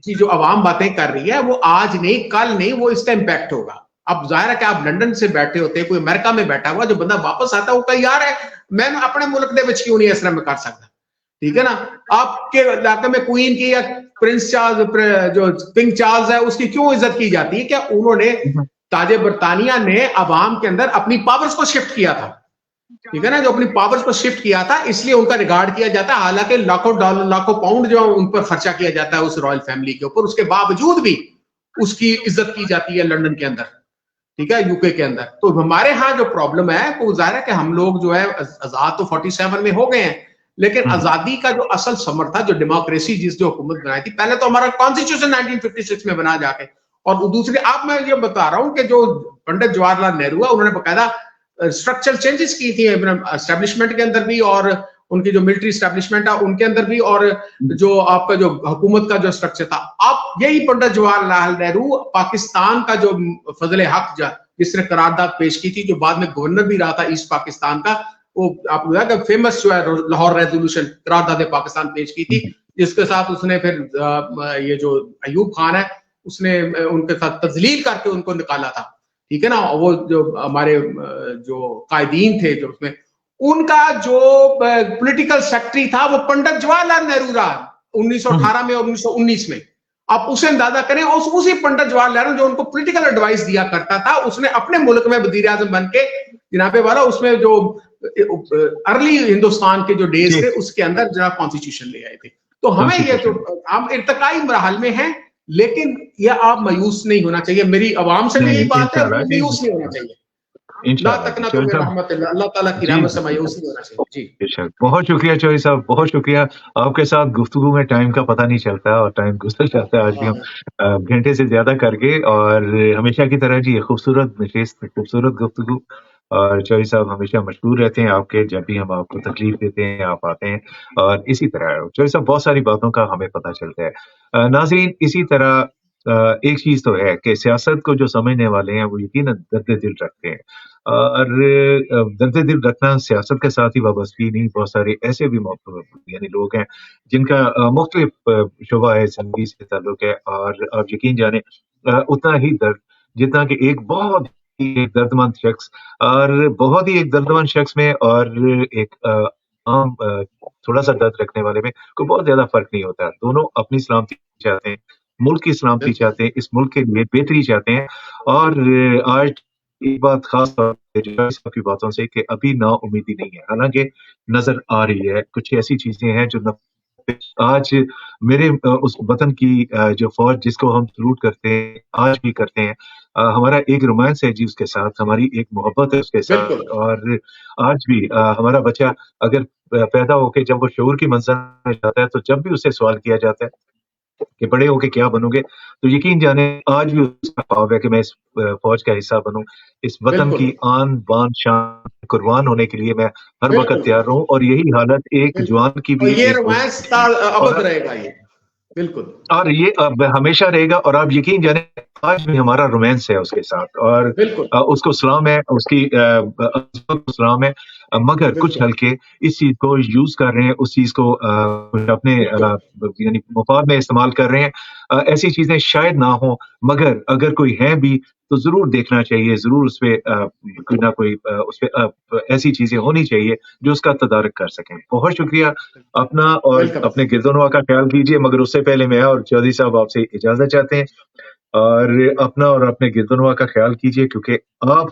कि जो अवाम बातें कर रही है वो आज नहीं कल नहीं, वो इसका इम्पैक्ट होगा। अब जाहिर है कि आप लंदन से बैठे होते, कोई अमेरिका में बैठा हुआ, जो बंदा वापस आता है वो कहीं यार है मैं अपने मुल्क दे विच क्यों नहीं इस तरह में कर सकता, ठीक है ना। आपके इलाके में क्वीन की या प्रिंस चार्ल्स, जो किंग चार्ल्स है, उसकी क्यों इज्जत की जाती है? क्या उन्होंने, ताजे बरतानिया ने अवाम के अंदर अपनी पावर्स को शिफ्ट किया था, ठीक है ना, जो अपनी पावर्स को शिफ्ट किया था, इसलिए उनका रिगार्ड किया जाता है। हालांकि लाखों डॉलर लाखों पाउंड जो उन पर खर्चा किया जाता है उस रॉयल फैमिली के ऊपर, उसके बावजूद भी उसकी इज्जत की जाती है लंदन के अंदर, ठीक है, यूके के अंदर। तो हमारे यहाँ जो प्रॉब्लम है वो जाहिर है कि हम लोग जो है आजाद तो 47 में हो गए हैं, लेकिन आजादी का जो असल समर था, जो डेमोक्रेसी जो हुकूमत बनाई थी, पहले तो हमारा कॉन्स्टिट्यूशन 1956 में बना जाके, और दूसरे आप मैं ये बता रहा हूं कि जो पंडित जवाहरलाल नेहरू है उन्होंने बकायदा स्ट्रक्चरल चेंजेस की थी एस्टेब्लिशमेंट के अंदर भी, और उनकी जो मिलिट्री एस्टेब्लिशमेंट है उनके अंदर भी, और जो आपका जो हुकूमत का जो स्ट्रक्चर था। अब यही पंडित जवाहरलाल नेहरू पाकिस्तान का जो फजले हक जिसने करारदाद पेश की थी, जो बाद में गवर्नर भी रहा था ईस्ट पाकिस्तान का, वो आपको फेमस जो है लाहौर रेजोल्यूशन करारदाद पाकिस्तान पेश की थी, जिसके साथ उसने फिर ये जो अयूब खान है उसने उनके साथ तजलील करके उनको निकाला था, ठीक है ना। वो जो हमारे जो कायदीन थे जो उसमें, उनका जो पॉलिटिकल सेक्रेटरी था वो पंडित जवाहरलाल नेहरू रहा 1918 में और 1919 में। आप उसे अंदाजा करें, उसी पंडित जवाहरलाल नेहरू जो उनको पॉलिटिकल एडवाइस दिया करता था, उसने अपने मुल्क में वजीर आजम बन के जनाबे वाला उसमें जो अर्ली हिंदुस्तान के जो डेज थे उसके अंदर जनाब कॉन्स्टिट्यूशन ले आए थे। तो हमें ये जो हम इर्तकाई मरहल में हैं, लेकिन यह आप मायूस नहीं होना चाहिए। मेरी आवाम से भी यही बात है, मायूस नहीं होना चाहिए। अल्लाह ताला की रहमत से मायूस नहीं होना चाहिए। जी बेशक, बहुत शुक्रिया चौधरी साहब, बहुत शुक्रिया। आपके साथ गुफ्तगू में टाइम का पता नहीं चलता और टाइम गुजर जाता है। आज भी हम घंटे से ज्यादा कर गए और हमेशा की तरह जी खूबसूरत नशिस्त, खूबसूरत गुफ्तगू। और चौधरी साहब हमेशा मशहूर रहते हैं आपके, जब भी हम आपको तकलीफ देते हैं आप आते हैं और इसी तरह चौधरी साहब बहुत सारी बातों का हमें पता चलता है। नाज़रीन, इसी तरह एक चीज तो है कि सियासत को जो समझने वाले हैं वो यकीनन दर्द दिल रखते हैं और दर्द दिल रखना सियासत के साथ ही वाबस्तगी नहीं, बहुत सारे ऐसे भी यानी लोग हैं जिनका मुख्तलिफ शुबा है जिंदगी से ताल्लुक है और आप यकीन जाने उतना ही दर्द जितना कि एक बहुत ही दर्दमंद शख्स और बहुत ही एक दर्दमंद शख्स में और एक आम थोड़ा सा दर्द रखने वाले में कोई बहुत ज्यादा फर्क नहीं होता। दोनों अपनी सलामती चाहते हैं, मुल्क की सलामती चाहते हैं, इस मुल्क के लिए बेहतरी चाहते हैं और आज एक बात खास तौर पे आपकी बातों से कि अभी नाउम्मीदी नहीं है, हालाँकि नज़र आ रही है, कुछ ऐसी चीज़ें हैं जो आज मेरे उस वतन की जो फ़ौज जिसको हम सैल्यूट करते हैं, आज भी करते हैं। हमारा एक रोमांस है जी उसके साथ, हमारी एक मोहब्बत है उसके साथ और आज भी हमारा बच्चा अगर पैदा होके जब वो शऊर की मंज़िल में जाता है, तो जब भी उससे सवाल किया जाता है कि बड़े होके क्या बनोगे? तो यकीन जाने आज भी उसका ख्वाब है कि मैं इस फ़ौज का हिस्सा बनूँ, इस वतन की आन, बान, शान कुर्बान होने के लिए मैं हर वक़्त तैयार रहूँ और यही हालत एक जवान की भी ये रोमांस अबद रहेगा ये, बिल्कुल। और ये हमेशा रहेगा और आप यकीन जाने आज भी हमारा रोमांस है उसके साथ और उसको सलाम है, उसकी सलाम है। मगर कुछ हल्के इस चीज़ को यूज़ कर रहे हैं, उस चीज़ को अपने यानी मुफाद में इस्तेमाल कर रहे हैं। ऐसी चीज़ें शायद ना हो, मगर अगर कोई है भी तो ज़रूर देखना चाहिए, ज़रूर उसपे कोई ना कोई उसपे ऐसी चीज़ें होनी चाहिए जो उसका तदारक कर सकें। बहुत शुक्रिया अपना और अपने गिरदोनवा का ख्याल कीजिए, मगर उससे पहले मैं और चौधरी साहब आपसे इजाज़त चाहते हैं और अपना और अपने गिरदोनवा का ख्याल कीजिए क्योंकि आप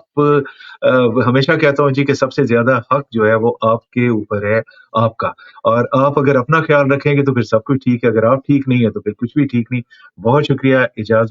हमेशा कहता हूँ जी कि सबसे ज़्यादा हक जो है वो आपके ऊपर है, आपका। और आप अगर अपना ख्याल रखेंगे तो फिर सब कुछ ठीक है, अगर आप ठीक नहीं है तो फिर कुछ भी ठीक नहीं। बहुत शुक्रिया, इजाज़त